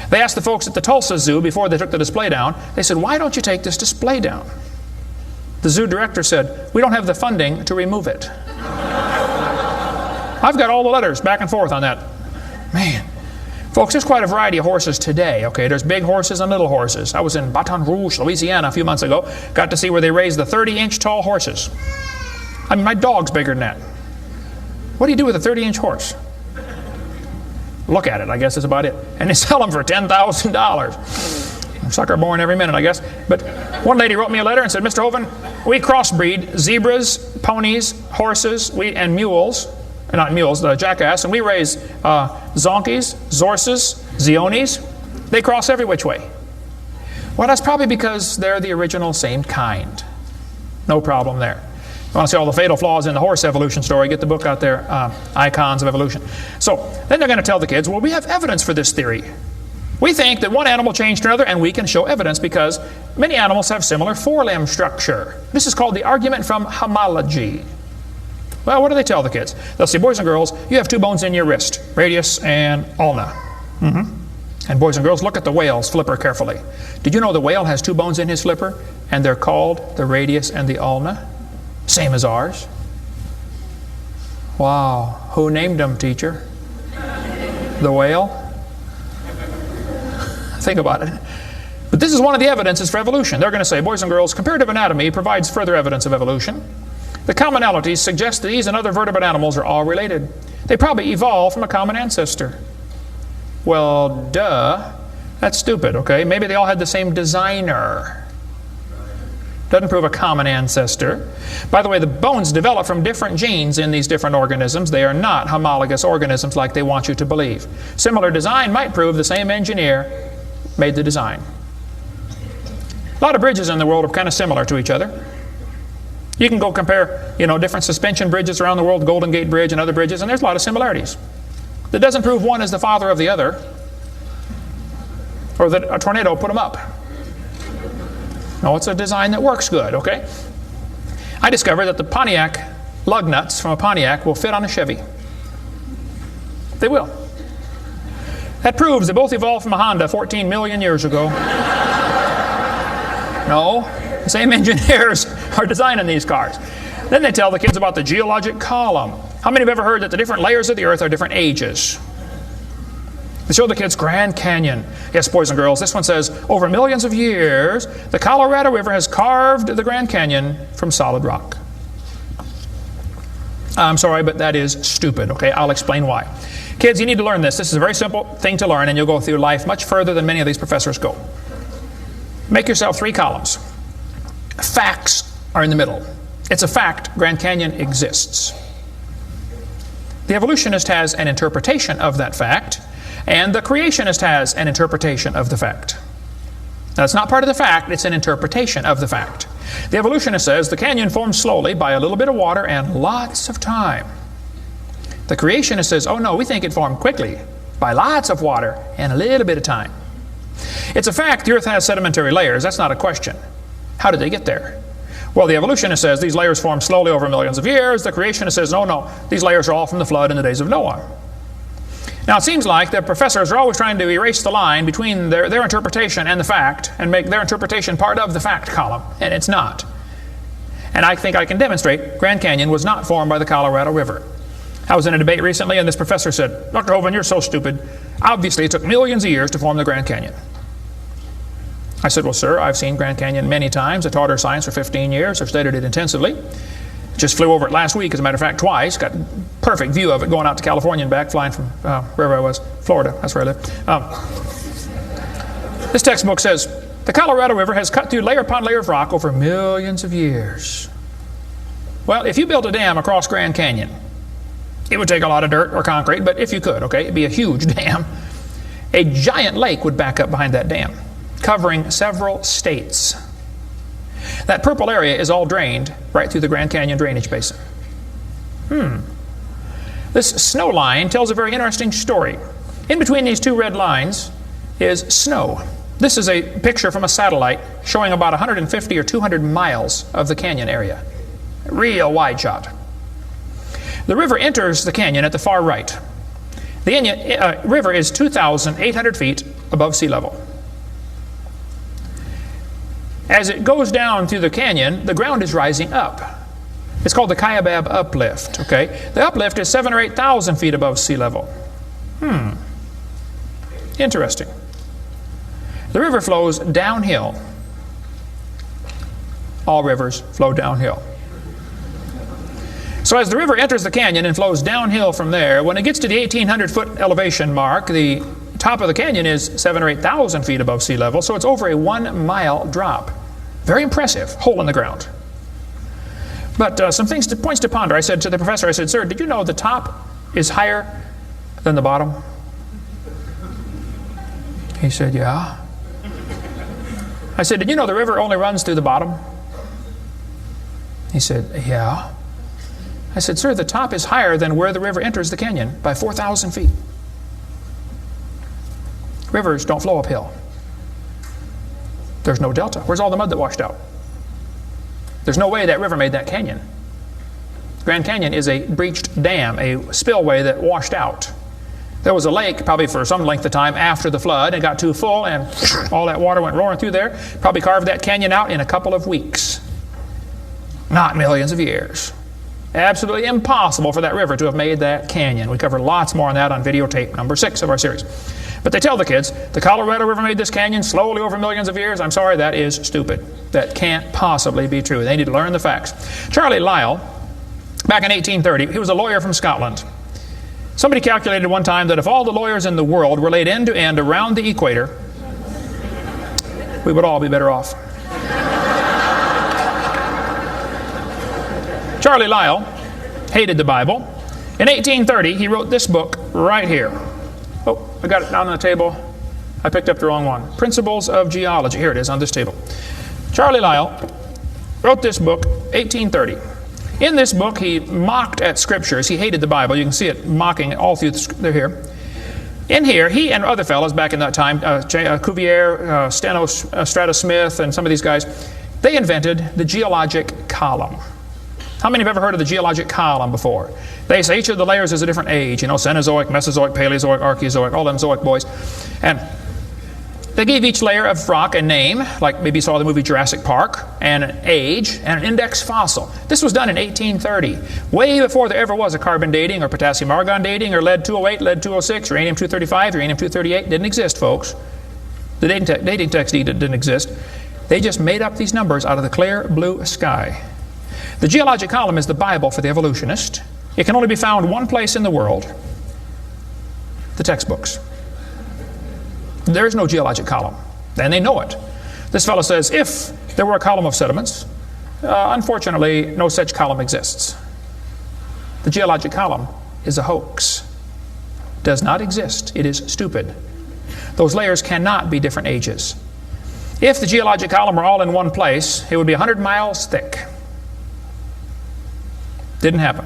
They asked the folks at the Tulsa Zoo before they took the display down, they said, why don't you take this display down? The zoo director said, we don't have the funding to remove it. I've got all the letters back and forth on that. Man. Folks, there's quite a variety of horses today, okay? There's big horses and little horses. I was in Baton Rouge, Louisiana a few months ago. Got to see where they raised the 30-inch tall horses. I mean, my dog's bigger than that. What do you do with a 30-inch horse? Look at it, I guess that's about it. And they sell them for $10,000. Sucker born every minute, I guess. But one lady wrote me a letter and said, Mr. Hovind, we crossbreed zebras, ponies, horses, and mules. Not mules, the jackass. And we raise zonkies, zorses, zeonies. They cross every which way. Well, that's probably because they're the original same kind. No problem there. You want to see all the fatal flaws in the horse evolution story, get the book out there, Icons of Evolution. So then they're going to tell the kids, well, we have evidence for this theory. We think that one animal changed to another, and we can show evidence because many animals have similar forelimb structure. This is called the argument from homology. Well, what do they tell the kids? They'll say, boys and girls, you have two bones in your wrist, radius and ulna. And boys and girls, look at the whale's flipper carefully. Did you know the whale has two bones in his flipper, and they're called the radius and the ulna? Same as ours. Wow. Who named them, teacher? The whale? Think about it. But this is one of the evidences for evolution. They're going to say, boys and girls, comparative anatomy provides further evidence of evolution. The commonalities suggest that these and other vertebrate animals are all related. They probably evolved from a common ancestor. Well, duh. That's stupid, okay? Maybe they all had the same designer. Doesn't prove a common ancestor. By the way, the bones develop from different genes in these different organisms. They are not homologous organisms like they want you to believe. Similar design might prove the same engineer made the design. A lot of bridges in the world are kind of similar to each other. You can go compare, different suspension bridges around the world, Golden Gate Bridge and other bridges, and there's a lot of similarities. That doesn't prove one is the father of the other, or that a tornado put them up. No, it's a design that works good, okay? I discovered that the Pontiac lug nuts from a Pontiac will fit on a Chevy. They will. That proves they both evolved from a Honda 14 million years ago. No, the same engineers are designing these cars. Then they tell the kids about the geologic column. How many have ever heard that the different layers of the earth are different ages? They show the kids Grand Canyon. Yes, boys and girls, this one says, over millions of years, the Colorado River has carved the Grand Canyon from solid rock. I'm sorry, but that is stupid, okay? I'll explain why. Kids, you need to learn this. This is a very simple thing to learn, and you'll go through life much further than many of these professors go. Make yourself 3 columns. Facts are in the middle. It's a fact Grand Canyon exists. The evolutionist has an interpretation of that fact, and the creationist has an interpretation of the fact. Now, it's not part of the fact, it's an interpretation of the fact. The evolutionist says the canyon formed slowly by a little bit of water and lots of time. The creationist says, oh no, we think it formed quickly by lots of water and a little bit of time. It's a fact the earth has sedimentary layers. That's not a question. How did they get there? Well, the evolutionist says these layers formed slowly over millions of years. The creationist says, no, these layers are all from the flood in the days of Noah. Now, it seems like the professors are always trying to erase the line between their interpretation and the fact and make their interpretation part of the fact column, and it's not. And I think I can demonstrate Grand Canyon was not formed by the Colorado River. I was in a debate recently, and this professor said, Dr. Hovind, you're so stupid. Obviously, it took millions of years to form the Grand Canyon. I said, well, sir, I've seen Grand Canyon many times. I taught earth science for 15 years. I've studied it intensively. Just flew over it last week, as a matter of fact, twice. Got a perfect view of it going out to California and back, flying from wherever I was, Florida. That's where I live. This textbook says, the Colorado River has cut through layer upon layer of rock over millions of years. Well, if you built a dam across Grand Canyon, it would take a lot of dirt or concrete, but if you could, okay, it'd be a huge dam. A giant lake would back up behind that dam, covering several states. That purple area is all drained right through the Grand Canyon drainage basin. This snow line tells a very interesting story. In between these 2 red lines is snow. This is a picture from a satellite showing about 150 or 200 miles of the canyon area. Real wide shot. The river enters the canyon at the far right. The river is 2,800 feet above sea level. As it goes down through the canyon, the ground is rising up. It's called the Kaibab uplift, okay? The uplift is 7,000 or 8,000 feet above sea level. Interesting. The river flows downhill. All rivers flow downhill. So as the river enters the canyon and flows downhill from there, when it gets to the 1,800-foot elevation mark, the top of the canyon is 7,000 or 8,000 feet above sea level, so it's over a 1-mile drop. Very impressive, hole in the ground. But some points to ponder. I said to the professor, I said, sir, did you know the top is higher than the bottom? He said, yeah. I said, did you know the river only runs through the bottom? He said, yeah. I said, sir, the top is higher than where the river enters the canyon by 4,000 feet. Rivers don't flow uphill. There's no delta. Where's all the mud that washed out? There's no way that river made that canyon. Grand Canyon is a breached dam, a spillway that washed out. There was a lake probably for some length of time after the flood and got too full and all that water went roaring through there. Probably carved that canyon out in a couple of weeks. Not millions of years. Absolutely impossible for that river to have made that canyon. We cover lots more on that on videotape number 6 of our series. But they tell the kids, the Colorado River made this canyon slowly over millions of years. I'm sorry, that is stupid. That can't possibly be true. They need to learn the facts. Charlie Lyell, back in 1830, he was a lawyer from Scotland. Somebody calculated one time that if all the lawyers in the world were laid end to end around the equator, we would all be better off. Charlie Lyell hated the Bible. In 1830, he wrote this book right here. Oh, I got it down on the table. I picked up the wrong one. Principles of Geology. Here it is on this table. Charlie Lyell wrote this book, 1830. In this book, he mocked at scriptures. He hated the Bible. You can see it mocking all through here. In here, he and other fellows back in that time, Cuvier, Steno Smith, and some of these guys, they invented the geologic column. How many have ever heard of the geologic column before? They say each of the layers is a different age. You know, Cenozoic, Mesozoic, Paleozoic, Archeozoic, all them Zoic boys. And they gave each layer of rock a name, like maybe you saw the movie Jurassic Park, and an age, and an index fossil. This was done in 1830, way before there ever was a carbon dating or potassium argon dating or lead-208, lead-206, uranium-235, uranium-238. Didn't exist, folks. The dating text didn't exist. They just made up these numbers out of the clear blue sky. The geologic column is the Bible for the evolutionist. It can only be found one place in the world: the textbooks. There is no geologic column, and they know it. This fellow says, if there were a column of sediments, unfortunately, no such column exists. The geologic column is a hoax. Does not exist. It is stupid. Those layers cannot be different ages. If the geologic column were all in one place, it would be 100 miles thick. Didn't happen.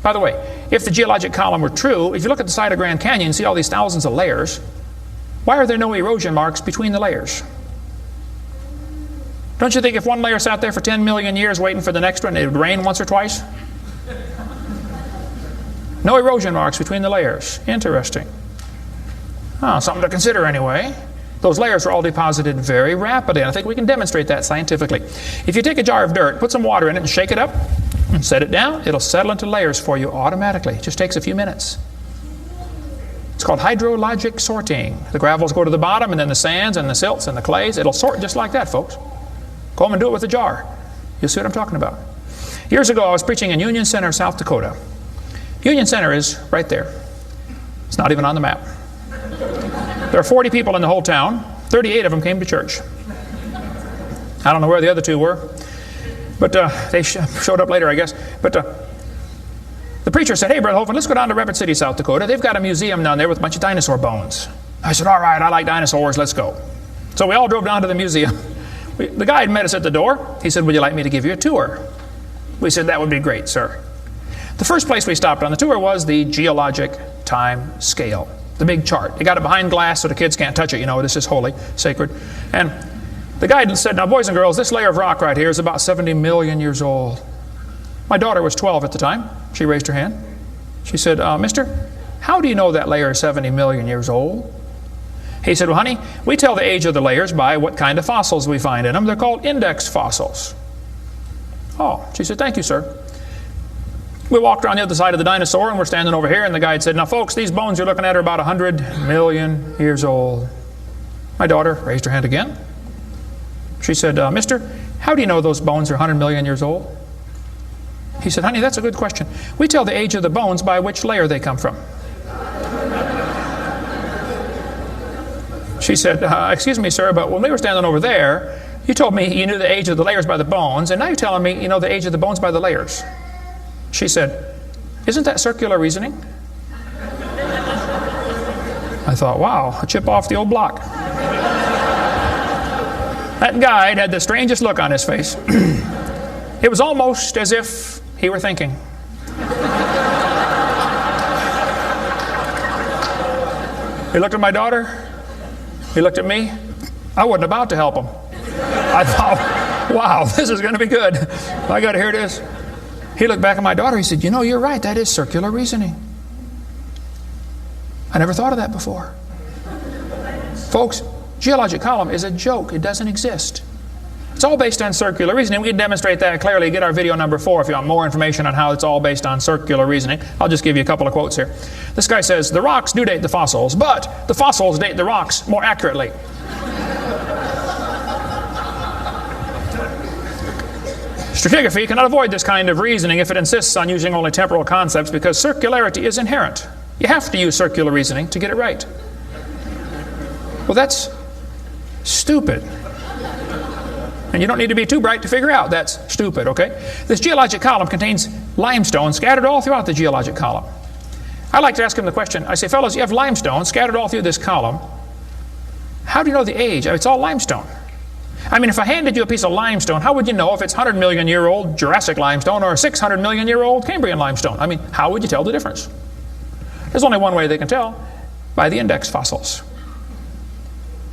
By the way, if the geologic column were true, if you look at the side of Grand Canyon and see all these thousands of layers, why are there no erosion marks between the layers? Don't you think if one layer sat there for 10 million years waiting for the next one, it would rain once or twice? No erosion marks between the layers. Interesting. Oh, something to consider anyway. Those layers are all deposited very rapidly, and I think we can demonstrate that scientifically. If you take a jar of dirt, put some water in it, and shake it up, and set it down, it'll settle into layers for you automatically. It just takes a few minutes. It's called hydrologic sorting. The gravels go to the bottom, and then the sands and the silts and the clays. It'll sort just like that, folks. Go home and do it with a jar. You'll see what I'm talking about. Years ago, I was preaching in Union Center, South Dakota. Union Center is right there. It's not even on the map. There are 40 people in the whole town. 38 of them came to church. I don't know where the other two were, but they showed up later, I guess. But the preacher said, "Hey, Brother Hovind, let's go down to Rapid City, South Dakota. They've got a museum down there with a bunch of dinosaur bones." I said, "All right, I like dinosaurs, let's go." So we all drove down to the museum. The guide met us at the door. He said, "Would you like me to give you a tour?" We said, "That would be great, sir." The first place we stopped on the tour was the geologic time scale, the big chart. They got it behind glass so the kids can't touch it. You know, this is holy, sacred. And the guide said, "Now, boys and girls, this layer of rock right here is about 70 million years old." My daughter was 12 at the time. She raised her hand. She said, "Mister, how do you know that layer is 70 million years old?" He said, "Well, honey, we tell the age of the layers by what kind of fossils we find in them. They're called index fossils." Oh, she said, "Thank you, sir." We walked around the other side of the dinosaur, and we're standing over here, and the guide said, "Now, folks, these bones you're looking at are about 100 million years old." My daughter raised her hand again. She said, "Mister, how do you know those bones are 100 million years old?" He said, "Honey, that's a good question. We tell the age of the bones by which layer they come from." She said, "Excuse me, sir, but when we were standing over there, you told me you knew the age of the layers by the bones, and now you're telling me you know the age of the bones by the layers." She said, "Isn't that circular reasoning?" I thought, wow, a chip off the old block. That guide had the strangest look on his face. It was almost as if he were thinking. He looked at my daughter. He looked at me. I wasn't about to help him. I thought, wow, this is going to be good. I got to hear this. He looked back at my daughter. He said, "You know, you're right. That is circular reasoning. I never thought of that before." Folks, geologic column is a joke. It doesn't exist. It's all based on circular reasoning. We can demonstrate that clearly. Get our video number 4 if you want more information on how it's all based on circular reasoning. I'll just give you a couple of quotes here. This guy says, "The rocks do date the fossils, but the fossils date the rocks more accurately." Stratigraphy cannot avoid this kind of reasoning if it insists on using only temporal concepts, because circularity is inherent. You have to use circular reasoning to get it right. Well, that's stupid. And you don't need to be too bright to figure out that's stupid, okay? This geologic column contains limestone scattered all throughout the geologic column. I like to ask him the question. I say, "Fellows, you have limestone scattered all through this column. How do you know the age? It's all limestone. I mean, if I handed you a piece of limestone, how would you know if it's 100 million year old Jurassic limestone or 600 million year old Cambrian limestone? I mean, how would you tell the difference?" There's only one way they can tell: by the index fossils.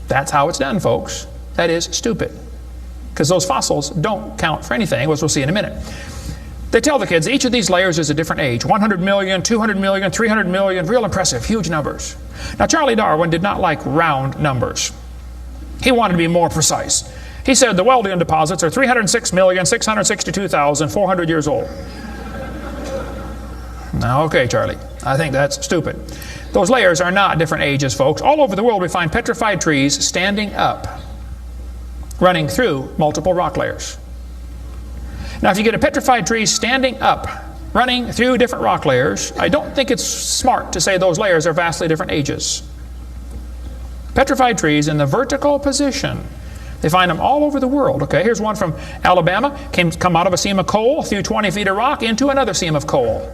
That's how it's done, folks. That is stupid, because those fossils don't count for anything, as we'll see in a minute. They tell the kids each of these layers is a different age. 100 million, 200 million, 300 million, real impressive, huge numbers. Now Charlie Darwin did not like round numbers. He wanted to be more precise. He said the Wealden deposits are 306,662,400 years old. Now, okay, Charlie, I think that's stupid. Those layers are not different ages, folks. All over the world we find petrified trees standing up, running through multiple rock layers. Now, if you get a petrified tree standing up, running through different rock layers, I don't think it's smart to say those layers are vastly different ages. Petrified trees in the vertical position, they find them all over the world. Okay, here's one from Alabama. Come out of a seam of coal, through 20 feet of rock, into another seam of coal.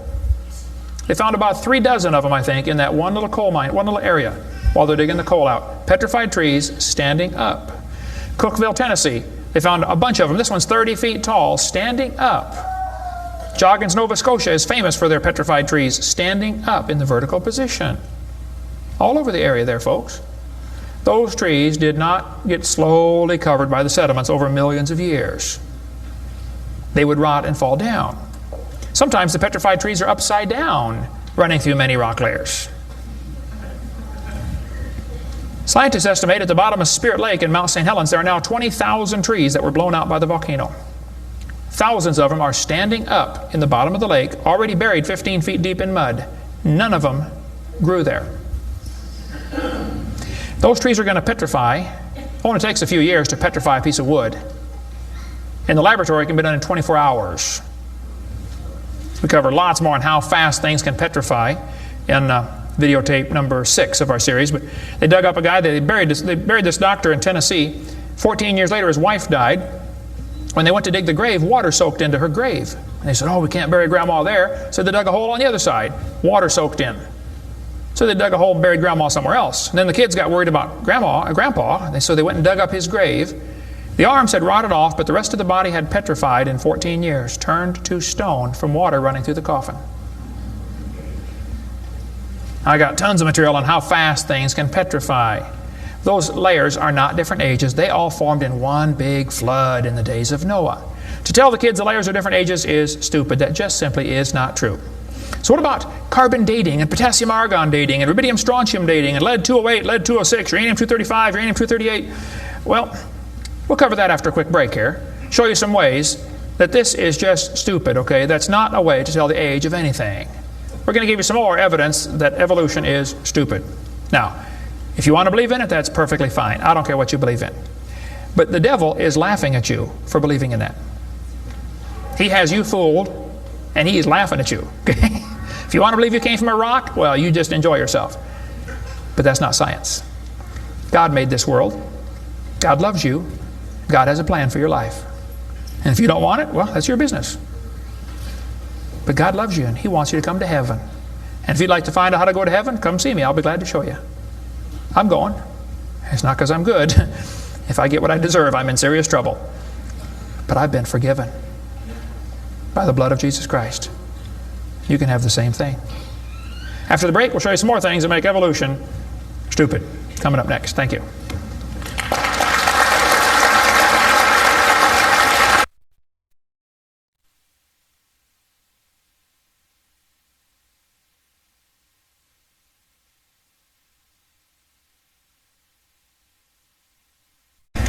They found about 3 dozen of them, I think, in that one little coal mine, one little area, while they're digging the coal out. Petrified trees standing up. Cookeville, Tennessee. They found a bunch of them. This one's 30 feet tall, standing up. Joggins, Nova Scotia is famous for their petrified trees standing up in the vertical position. All over the area there, folks. Those trees did not get slowly covered by the sediments over millions of years. They would rot and fall down. Sometimes the petrified trees are upside down, running through many rock layers. Scientists estimate at the bottom of Spirit Lake in Mount St. Helens there are now 20,000 trees that were blown out by the volcano. Thousands of them are standing up in the bottom of the lake, already buried 15 feet deep in mud. None of them grew there. Those trees are going to petrify. It only takes a few years to petrify a piece of wood. In the laboratory, it can be done in 24 hours. We cover lots more on how fast things can petrify in videotape number 6 of our series. But they dug up a guy, they buried this doctor in Tennessee. 14 years later, his wife died. When they went to dig the grave, water soaked into her grave. And they said, oh, we can't bury Grandma there. So they dug a hole on the other side. Water soaked in. So they dug a hole and buried Grandma somewhere else. And then the kids got worried about Grandpa, so they went and dug up his grave. The arms had rotted off, but the rest of the body had petrified in 14 years, turned to stone from water running through the coffin. I got tons of material on how fast things can petrify. Those layers are not different ages. They all formed in one big flood in the days of Noah. To tell the kids the layers are different ages is stupid. That just simply is not true. So what about carbon dating and potassium argon dating and rubidium strontium dating and lead-208, lead-206, uranium-235, uranium-238? Well, we'll cover that after a quick break here. Show you some ways that this is just stupid, okay? That's not a way to tell the age of anything. We're going to give you some more evidence that evolution is stupid. Now, if you want to believe in it, that's perfectly fine. I don't care what you believe in. But the devil is laughing at you for believing in that. He has you fooled, and he is laughing at you. Okay? If you want to believe you came from a rock, well, you just enjoy yourself. But that's not science. God made this world. God loves you. God has a plan for your life. And if you don't want it, well, that's your business. But God loves you, and He wants you to come to heaven. And if you'd like to find out how to go to heaven, come see me. I'll be glad to show you. I'm going. It's not because I'm good. If I get what I deserve, I'm in serious trouble. But I've been forgiven by the blood of Jesus Christ. You can have the same thing. After the break, we'll show you some more things that make evolution stupid. Coming up next. Thank you.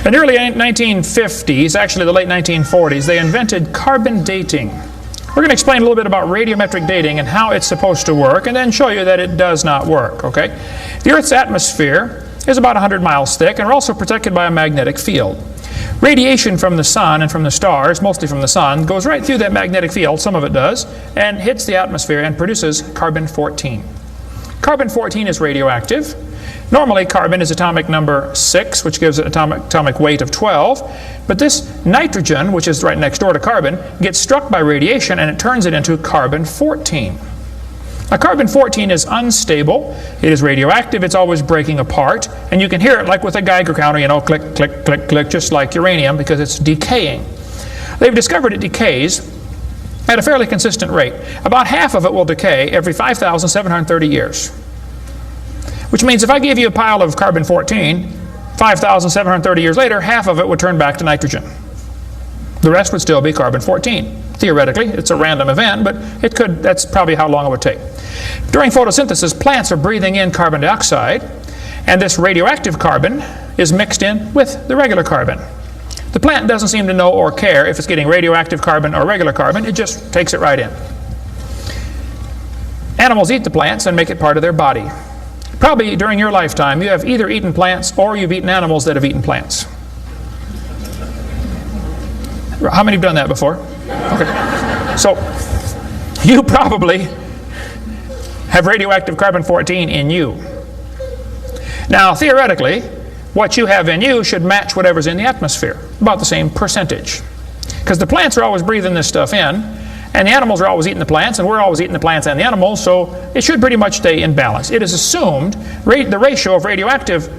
In the early 1950s, actually the late 1940s, they invented carbon dating. We're going to explain a little bit about radiometric dating and how it's supposed to work, and then show you that it does not work, okay? The Earth's atmosphere is about 100 miles thick, and we're also protected by a magnetic field. Radiation from the sun and from the stars, mostly from the sun, goes right through that magnetic field, some of it does, and hits the atmosphere and produces carbon-14. Carbon-14 is radioactive. Normally, carbon is atomic number 6, which gives it atomic weight of 12. But this nitrogen, which is right next door to carbon, gets struck by radiation and it turns it into carbon-14. Now, carbon-14 is unstable. It is radioactive. It's always breaking apart. And you can hear it like with a Geiger counter, you know, click, click, click, click, just like uranium, because it's decaying. They've discovered it decays at a fairly consistent rate. About half of it will decay every 5,730 years. Which means if I gave you a pile of carbon-14, 5,730 years later, half of it would turn back to nitrogen. The rest would still be carbon-14. Theoretically, it's a random event, but that's probably how long it would take. During photosynthesis, plants are breathing in carbon dioxide, and this radioactive carbon is mixed in with the regular carbon. The plant doesn't seem to know or care if it's getting radioactive carbon or regular carbon, it just takes it right in. Animals eat the plants and make it part of their body. Probably during your lifetime, you have either eaten plants or you've eaten animals that have eaten plants. How many have done that before? Okay. So, you probably have radioactive carbon-14 in you. Now, theoretically, what you have in you should match whatever's in the atmosphere, about the same percentage. Because the plants are always breathing this stuff in, and the animals are always eating the plants, and we're always eating the plants and the animals, so it should pretty much stay in balance. It is assumed the ratio of radioactive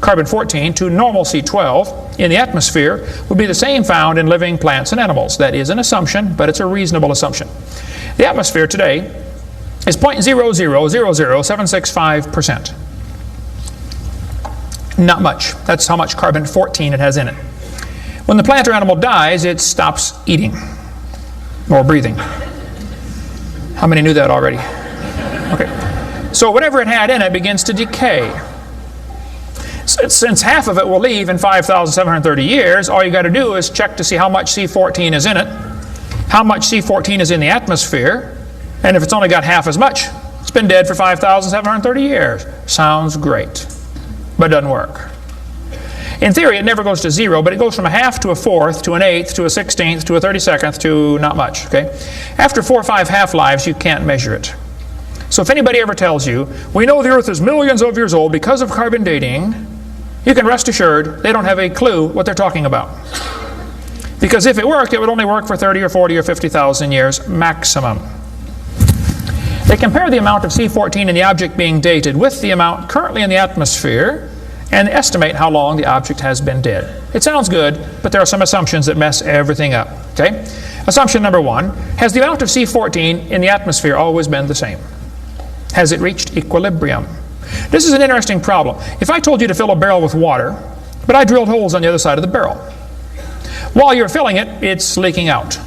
carbon-14 to normal C12 in the atmosphere would be the same found in living plants and animals. That is an assumption, but it's a reasonable assumption. The atmosphere today is 0.0000765%. Not much. That's how much carbon-14 it has in it. When the plant or animal dies, it stops eating or breathing. How many knew that already? Okay. So whatever it had in it begins to decay. Since half of it will leave in 5,730 years, all you got to do is check to see how much C14 is in it, how much C14 is in the atmosphere, and if it's only got half as much, it's been dead for 5,730 years. Sounds great, but it doesn't work. In theory, it never goes to zero, but it goes from a half to a fourth to an eighth to a 16th to a 32nd to not much. Okay? After 4 or 5 half-lives, you can't measure it. So if anybody ever tells you, we know the Earth is millions of years old because of carbon dating, you can rest assured they don't have a clue what they're talking about. Because if it worked, it would only work for 30 or 40 or 50,000 years maximum. They compare the amount of C14 in the object being dated with the amount currently in the atmosphere and estimate how long the object has been dead. It sounds good, but there are some assumptions that mess everything up. Okay? Assumption number 1, has the amount of C14 in the atmosphere always been the same? Has it reached equilibrium? This is an interesting problem. If I told you to fill a barrel with water, but I drilled holes on the other side of the barrel, while you're filling it, it's leaking out.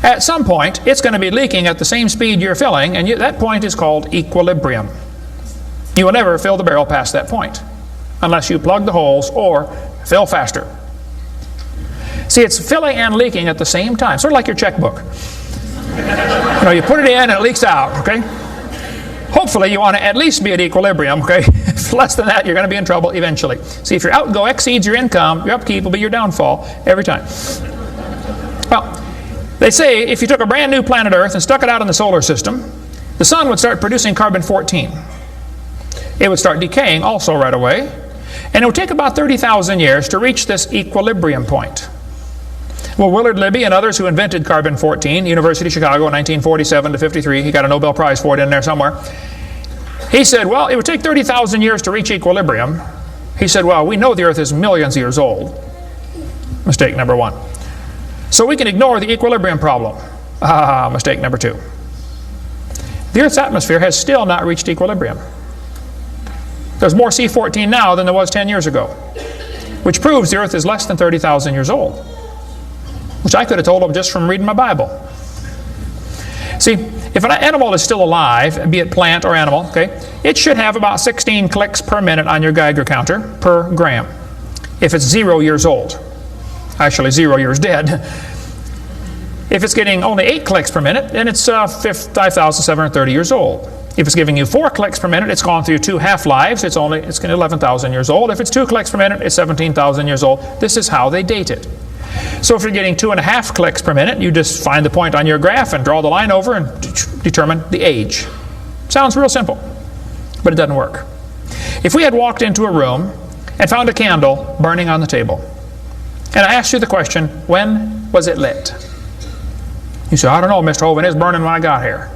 At some point, it's going to be leaking at the same speed you're filling, and that point is called equilibrium. You will never fill the barrel past that point, unless you plug the holes or fill faster. See, it's filling and leaking at the same time, sort of like your checkbook. You put it in and it leaks out, okay? Hopefully you want to at least be at equilibrium, okay? If less than that, you're going to be in trouble eventually. See, if your outgo exceeds your income, your upkeep will be your downfall every time. Well, they say if you took a brand new planet Earth and stuck it out in the solar system, the sun would start producing carbon-14. It would start decaying also right away, and it would take about 30,000 years to reach this equilibrium point. Well, Willard Libby and others who invented carbon-14, University of Chicago in 1947 to 53, he got a Nobel Prize for it in there somewhere. He said, well, it would take 30,000 years to reach equilibrium. He said, well, we know the Earth is millions of years old. Mistake number 1. So we can ignore the equilibrium problem. Mistake number 2. The Earth's atmosphere has still not reached equilibrium. There's more C14 now than there was 10 years ago, which proves the Earth is less than 30,000 years old, which I could have told them just from reading my Bible. See, if an animal is still alive, be it plant or animal, okay, it should have about 16 clicks per minute on your Geiger counter per gram. If it's 0 years old, actually 0 years dead. If it's getting only 8 clicks per minute, then it's 5,730 years old. If it's giving you 4 clicks per minute, it's gone through 2 half-lives, it's 11,000 years old. If it's 2 clicks per minute, it's 17,000 years old. This is how they date it. So if you're getting 2.5 clicks per minute, you just find the point on your graph and draw the line over and determine the age. Sounds real simple, but it doesn't work. If we had walked into a room and found a candle burning on the table, and I asked you the question, when was it lit? You say, I don't know, Mr. Hovind, it's burning when I got here.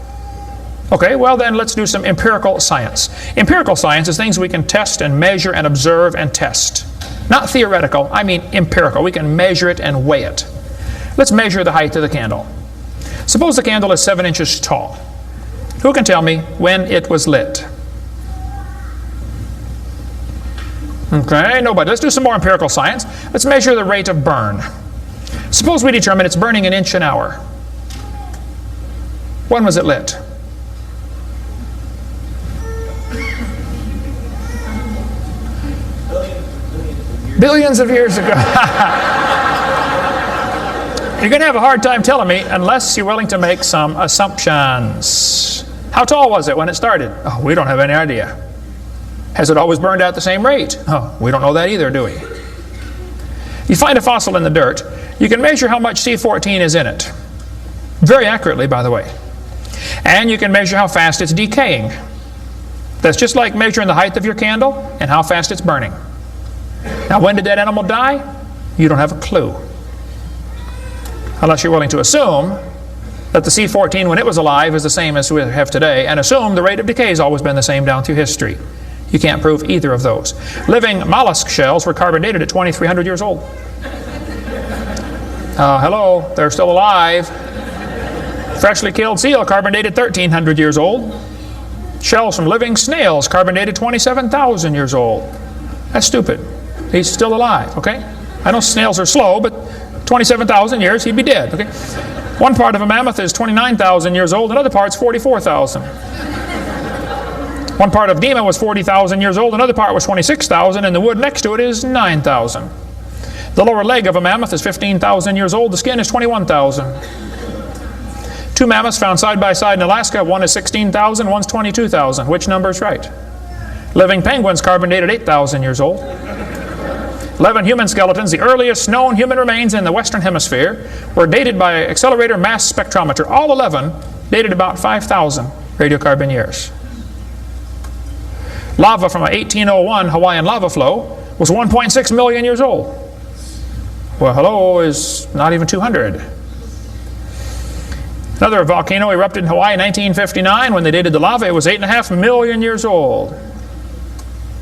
Okay, well then let's do some empirical science. Empirical science is things we can test and measure and observe and test. Not theoretical, I mean empirical. We can measure it and weigh it. Let's measure the height of the candle. Suppose the candle is 7 inches tall. Who can tell me when it was lit? Okay, nobody. Let's do some more empirical science. Let's measure the rate of burn. Suppose we determine it's burning an inch an hour. When was it lit? Billions of years ago. You're going to have a hard time telling me unless you're willing to make some assumptions. How tall was it when it started? Oh, we don't have any idea. Has it always burned at the same rate? Oh, we don't know that either, do we? You find a fossil in the dirt, you can measure how much C14 is in it. Very accurately, by the way. And you can measure how fast it's decaying. That's just like measuring the height of your candle and how fast it's burning. Now, when did that animal die? You don't have a clue. Unless you're willing to assume that the C14 when it was alive is the same as we have today, and assume the rate of decay has always been the same down through history. You can't prove either of those. Living mollusk shells were carbon dated at 2,300 years old. Hello, they're still alive. Freshly killed seal carbon dated 1,300 years old. Shells from living snails carbon dated 27,000 years old. That's stupid. He's still alive, okay? I know snails are slow, but 27,000 years, he'd be dead, okay? One part of a mammoth is 29,000 years old, another part's 44,000. One part of Dima was 40,000 years old, another part was 26,000, and the wood next to it is 9,000. The lower leg of a mammoth is 15,000 years old, the skin is 21,000. Two mammoths found side by side in Alaska, one is 16,000, one's 22,000. Which number is right? Living penguins carbon dated 8,000 years old. 11 human skeletons, the earliest known human remains in the Western Hemisphere, were dated by accelerator mass spectrometer. All 11 dated about 5,000 radiocarbon years. Lava from a 1801 Hawaiian lava flow was 1.6 million years old. Well, hello is not even 200. Another volcano erupted in Hawaii in 1959. When they dated the lava, it was 8.5 million years old.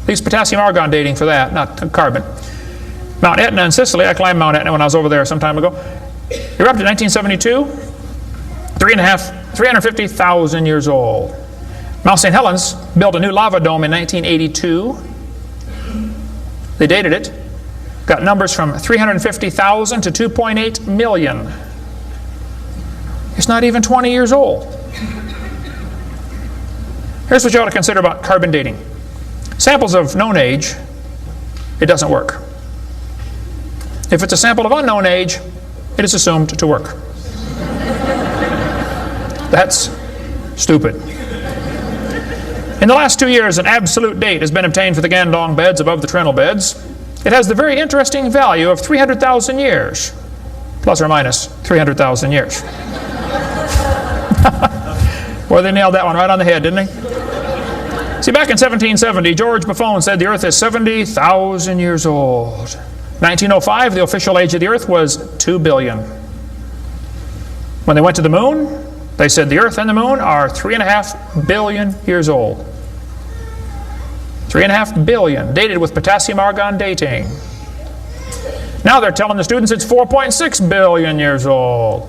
These potassium argon dating for that, not carbon. Mount Etna in Sicily, I climbed Mount Etna when I was over there some time ago. Erupted in 1972, 350,000 years old. Mount St. Helens built a new lava dome in 1982. They dated it. Got numbers from 350,000 to 2.8 million. It's not even 20 years old. Here's what you ought to consider about carbon dating. Samples of known age, it doesn't work. If it's a sample of unknown age, it is assumed to work. That's stupid. In the last 2 years, an absolute date has been obtained for the Gandong beds above the Trinil beds. It has the very interesting value of 300,000 years, plus or minus 300,000 years. Boy, they nailed that one right on the head, didn't they? See, back in 1770, George Buffon said the Earth is 70,000 years old. 1905, the official age of the Earth was 2 billion. When they went to the moon, they said the Earth and the moon are 3.5 billion years old. 3.5 billion, dated with potassium argon dating. Now they're telling the students it's 4.6 billion years old.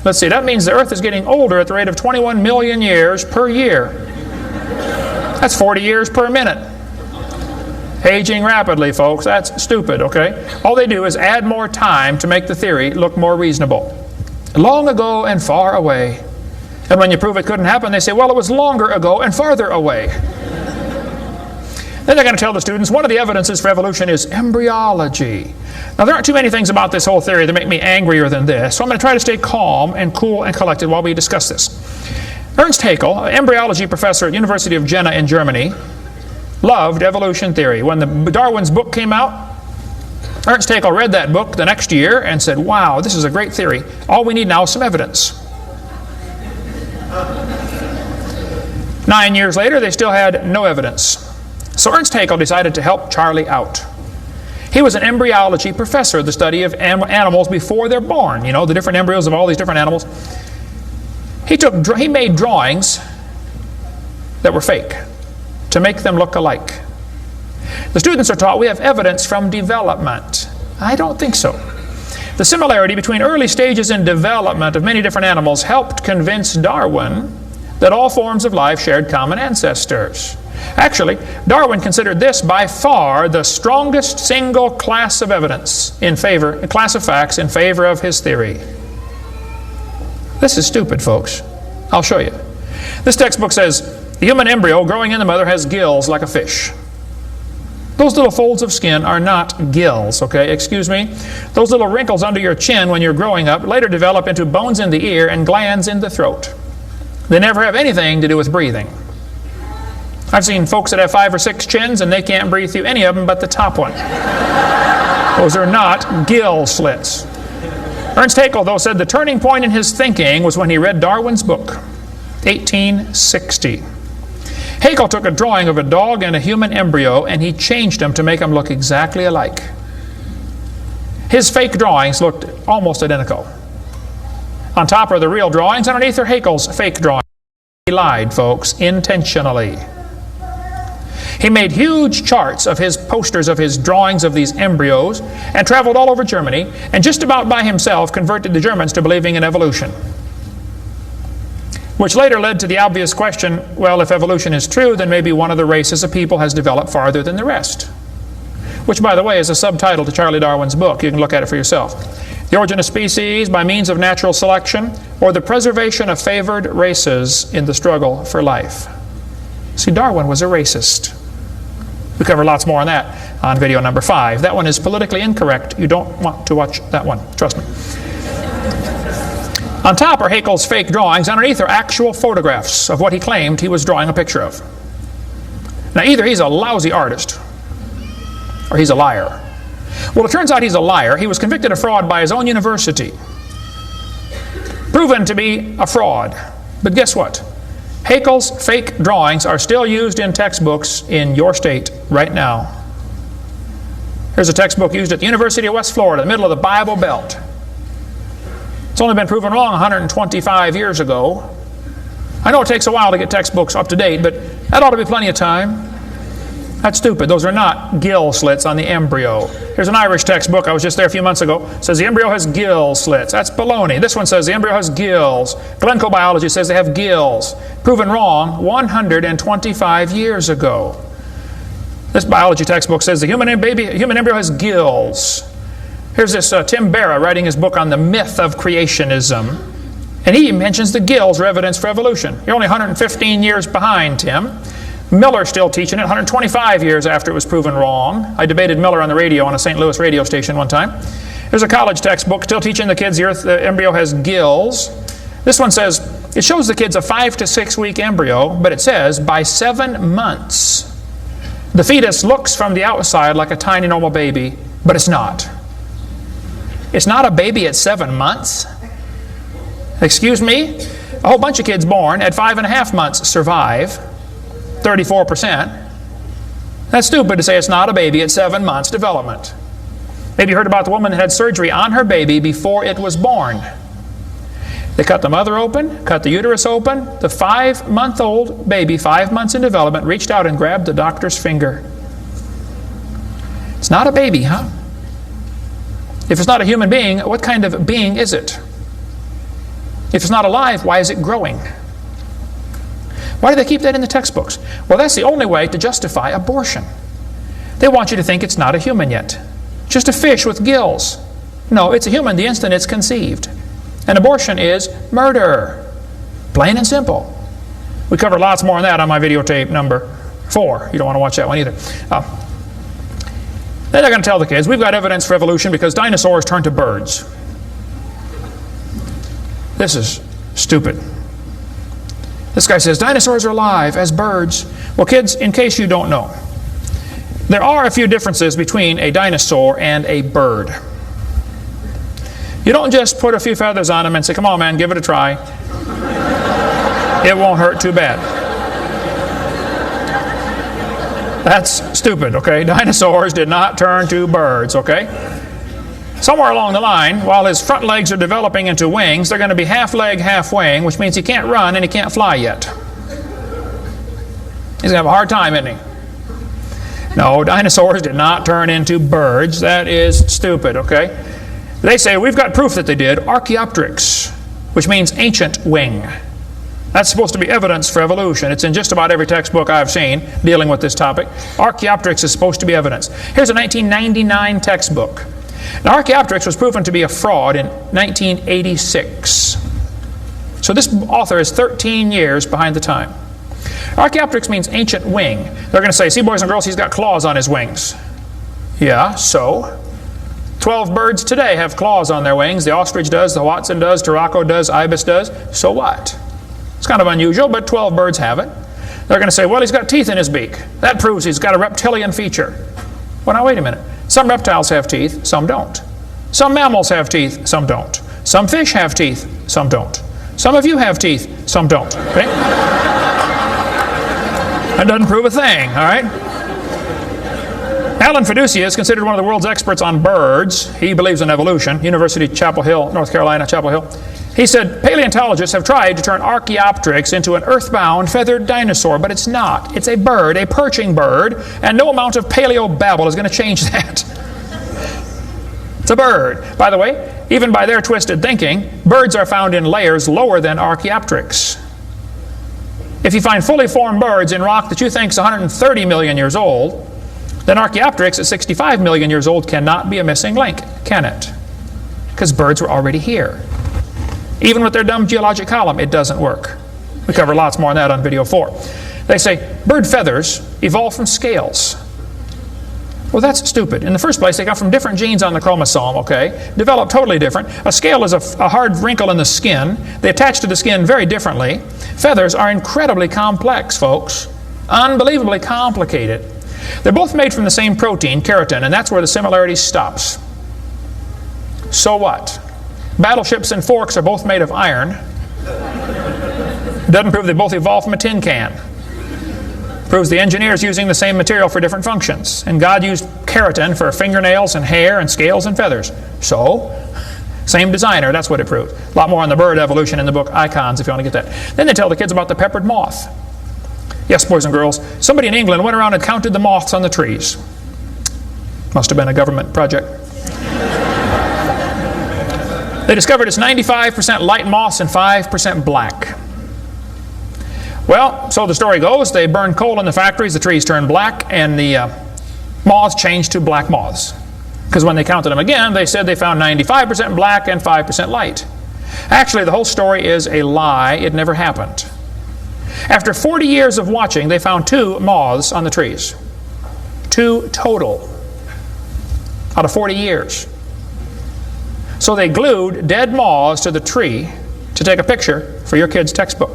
Let's see, that means the Earth is getting older at the rate of 21 million years per year. That's 40 years per minute. Aging rapidly, folks. That's stupid, okay? All they do is add more time to make the theory look more reasonable. Long ago and far away. And when you prove it couldn't happen, they say, well, it was longer ago and farther away. Then they're going to tell the students one of the evidences for evolution is embryology. Now, there aren't too many things about this whole theory that make me angrier than this, so I'm going to try to stay calm and cool and collected while we discuss this. Ernst Haeckel, an embryology professor at the University of Jena in Germany, loved evolution theory. When the Darwin's book came out, Ernst Haeckel read that book the next year and said, wow, this is a great theory. All we need now is some evidence. 9 years later, they still had no evidence. So Ernst Haeckel decided to help Charlie out. He was an embryology professor, the study of animals before they're born. You know, the different embryos of all these different animals. He made drawings that were fake to make them look alike. The students are taught we have evidence from development. I don't think so. The similarity between early stages in development of many different animals helped convince Darwin that all forms of life shared common ancestors. Actually, Darwin considered this by far the strongest single class of evidence class of facts in favor of his theory. This is stupid, folks. I'll show you. This textbook says, the human embryo growing in the mother has gills like a fish. Those little folds of skin are not gills, okay? Excuse me. Those little wrinkles under your chin when you're growing up later develop into bones in the ear and glands in the throat. They never have anything to do with breathing. I've seen folks that have 5 or 6 chins and they can't breathe through any of them but the top one. Those are not gill slits. Ernst Haeckel, though, said the turning point in his thinking was when he read Darwin's book, 1860. Haeckel took a drawing of a dog and a human embryo and he changed them to make them look exactly alike. His fake drawings looked almost identical. On top are the real drawings, underneath are Haeckel's fake drawings. He lied, folks, intentionally. He made huge charts of his posters of his drawings of these embryos and traveled all over Germany and just about by himself converted the Germans to believing in evolution. Which later led to the obvious question, well, if evolution is true, then maybe one of the races of people has developed farther than the rest. Which, by the way, is a subtitle to Charlie Darwin's book. You can look at it for yourself. The Origin of Species by Means of Natural Selection, or the Preservation of Favored Races in the Struggle for Life. See, Darwin was a racist. We cover lots more on that on video number 5. That one is politically incorrect. You don't want to watch that one. Trust me. On top are Haeckel's fake drawings. Underneath are actual photographs of what he claimed he was drawing a picture of. Now, either he's a lousy artist or he's a liar. Well, it turns out he's a liar. He was convicted of fraud by his own university. Proven to be a fraud. But guess what? Haeckel's fake drawings are still used in textbooks in your state right now. Here's a textbook used at the University of West Florida, in the middle of the Bible Belt. It's only been proven wrong 125 years ago. I know it takes a while to get textbooks up to date, but that ought to be plenty of time. That's stupid. Those are not gill slits on the embryo. Here's an Irish textbook. I was just there a few months ago. It says the embryo has gill slits. That's baloney. This one says the embryo has gills. Glencoe Biology says they have gills. Proven wrong 125 years ago. This biology textbook says the human embryo has gills. Here's this Tim Barra writing his book on the myth of creationism. And he mentions the gills are evidence for evolution. You're only 115 years behind, Tim. Miller's still teaching it 125 years after it was proven wrong. I debated Miller on the radio on a St. Louis radio station one time. There's a college textbook still teaching the kids the embryo has gills. This one says, it shows the kids a 5 to 6 week embryo, but it says by 7 months, the fetus looks from the outside like a tiny normal baby, but it's not. It's not a baby at 7 months. Excuse me? A whole bunch of kids born at 5.5 months survive. 34%. That's stupid to say it's not a baby at 7 months development. Maybe you heard about the woman that had surgery on her baby before it was born. They cut the mother open, cut the uterus open. The 5-month-old baby, 5 months in development, reached out and grabbed the doctor's finger. It's not a baby, huh? If it's not a human being, what kind of being is it? If it's not alive, why is it growing? Why do they keep that in the textbooks? Well, that's the only way to justify abortion. They want you to think it's not a human yet. Just a fish with gills. No, it's a human the instant it's conceived. And abortion is murder. Plain and simple. We cover lots more on that on my videotape number 4. You don't want to watch that one either. Then they're going to tell the kids, we've got evidence for evolution because dinosaurs turned to birds. This is stupid. This guy says, dinosaurs are alive as birds. Well, kids, in case you don't know, there are a few differences between a dinosaur and a bird. You don't just put a few feathers on them and say, come on, man, give it a try. It won't hurt too bad. That's stupid, okay? Dinosaurs did not turn to birds, okay? Somewhere along the line, while his front legs are developing into wings, they're going to be half leg, half wing, which means he can't run and he can't fly yet. He's going to have a hard time, isn't he? No, dinosaurs did not turn into birds. That is stupid, okay? They say, we've got proof that they did. Archaeopteryx, which means ancient wing. That's supposed to be evidence for evolution. It's in just about every textbook I've seen dealing with this topic. Archaeopteryx is supposed to be evidence. Here's a 1999 textbook. Now, Archaeopteryx was proven to be a fraud in 1986. So this author is 13 years behind the time. Archaeopteryx means ancient wing. They're going to say, see, boys and girls, he's got claws on his wings. Yeah, so? 12 birds today have claws on their wings. The ostrich does, the Watson does, Turako does, ibis does. So what? It's kind of unusual, but 12 birds have it. They're going to say, well, he's got teeth in his beak. That proves he's got a reptilian feature. Well, now wait a minute. Some reptiles have teeth, some don't. Some mammals have teeth, some don't. Some fish have teeth, some don't. Some of you have teeth, some don't. Okay? That doesn't prove a thing, all right? Alan Fiducia is considered one of the world's experts on birds. He believes in evolution. University of Chapel Hill, North Carolina, Chapel Hill. He said, paleontologists have tried to turn Archaeopteryx into an earthbound feathered dinosaur, but it's not. It's a bird, a perching bird, and no amount of paleo-babble is going to change that. It's a bird. By the way, even by their twisted thinking, birds are found in layers lower than Archaeopteryx. If you find fully formed birds in rock that you think is 130 million years old, then Archaeopteryx at 65 million years old cannot be a missing link, can it? Because birds were already here. Even with their dumb geologic column, it doesn't work. We cover lots more on that on video 4. They say bird feathers evolved from scales. Well, that's stupid. In the first place, they come from different genes on the chromosome, okay? Developed totally different. A scale is a hard wrinkle in the skin. They attach to the skin very differently. Feathers are incredibly complex, folks. Unbelievably complicated. They're both made from the same protein, keratin, and that's where the similarity stops. So what? Battleships and forks are both made of iron. Doesn't prove they both evolved from a tin can. Proves the engineers using the same material for different functions. And God used keratin for fingernails and hair and scales and feathers. So, same designer, that's what it proves. A lot more on the bird evolution in the book Icons if you want to get that. Then they tell the kids about the peppered moth. Yes, boys and girls, somebody in England went around and counted the moths on the trees. Must have been a government project. They discovered it's 95% light moths and 5% black. Well, so the story goes, they burn coal in the factories, the trees turn black, and the moths changed to black moths. Because when they counted them again, they said they found 95% black and 5% light. Actually, the whole story is a lie. It never happened. After 40 years of watching, they found 2 moths on the trees. 2 total out of 40 years. So they glued dead moths to the tree to take a picture for your kid's textbook.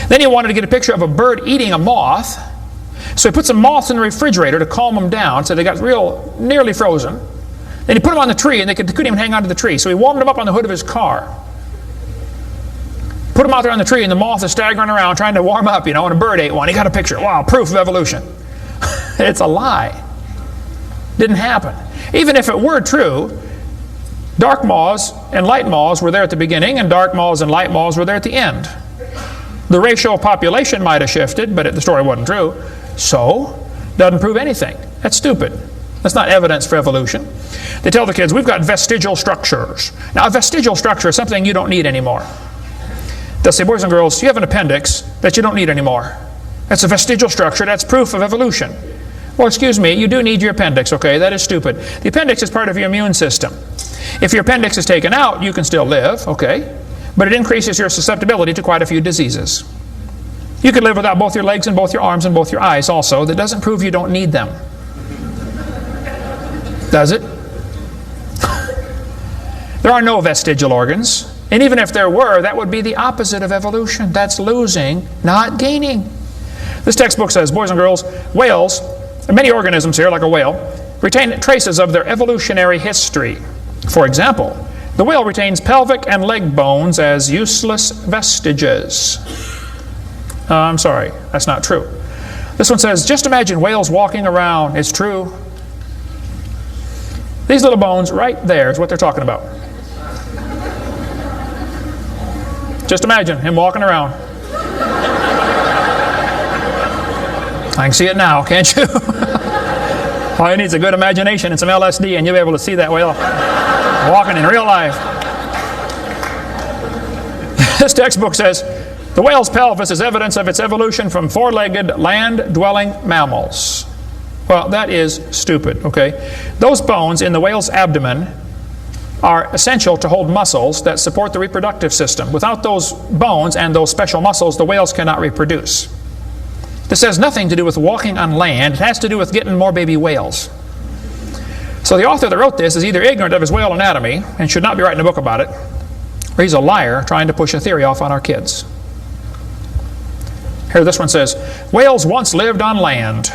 Then he wanted to get a picture of a bird eating a moth. So he put some moths in the refrigerator to calm them down, so they got nearly frozen. Then he put them on the tree, and they couldn't even hang onto the tree. So he warmed them up on the hood of his car. Put them out there on the tree, and the moth is staggering around trying to warm up, and a bird ate one. He got a picture. Wow, proof of evolution. It's a lie. Didn't happen. Even if it were true, dark moths and light moths were there at the beginning, and dark moths and light moths were there at the end. The ratio of population might have shifted, but the story wasn't true. So, doesn't prove anything. That's stupid. That's not evidence for evolution. They tell the kids, we've got vestigial structures. Now, a vestigial structure is something you don't need anymore. They'll say, boys and girls, you have an appendix that you don't need anymore. That's a vestigial structure. That's proof of evolution. Well, excuse me, you do need your appendix, okay? That is stupid. The appendix is part of your immune system. If your appendix is taken out, you can still live, okay? But it increases your susceptibility to quite a few diseases. You could live without both your legs and both your arms and both your eyes also. That doesn't prove you don't need them. Does it? There are no vestigial organs. And even if there were, that would be the opposite of evolution. That's losing, not gaining. This textbook says, boys and girls, whales, and many organisms here, like a whale, retain traces of their evolutionary history. For example, the whale retains pelvic and leg bones as useless vestiges. I'm sorry, that's not true. This one says, just imagine whales walking around. It's true. These little bones right there is what they're talking about. Just imagine him walking around. I can see it now, can't you? All you need is a good imagination and some LSD, and you'll be able to see that whale walking in real life. This textbook says, the whale's pelvis is evidence of its evolution from four-legged, land-dwelling mammals. Well, that is stupid, okay? Those bones in the whale's abdomen are essential to hold muscles that support the reproductive system. Without those bones and those special muscles, the whales cannot reproduce. This has nothing to do with walking on land. It has to do with getting more baby whales. So the author that wrote this is either ignorant of his whale anatomy and should not be writing a book about it, or he's a liar trying to push a theory off on our kids. Here this one says, whales once lived on land.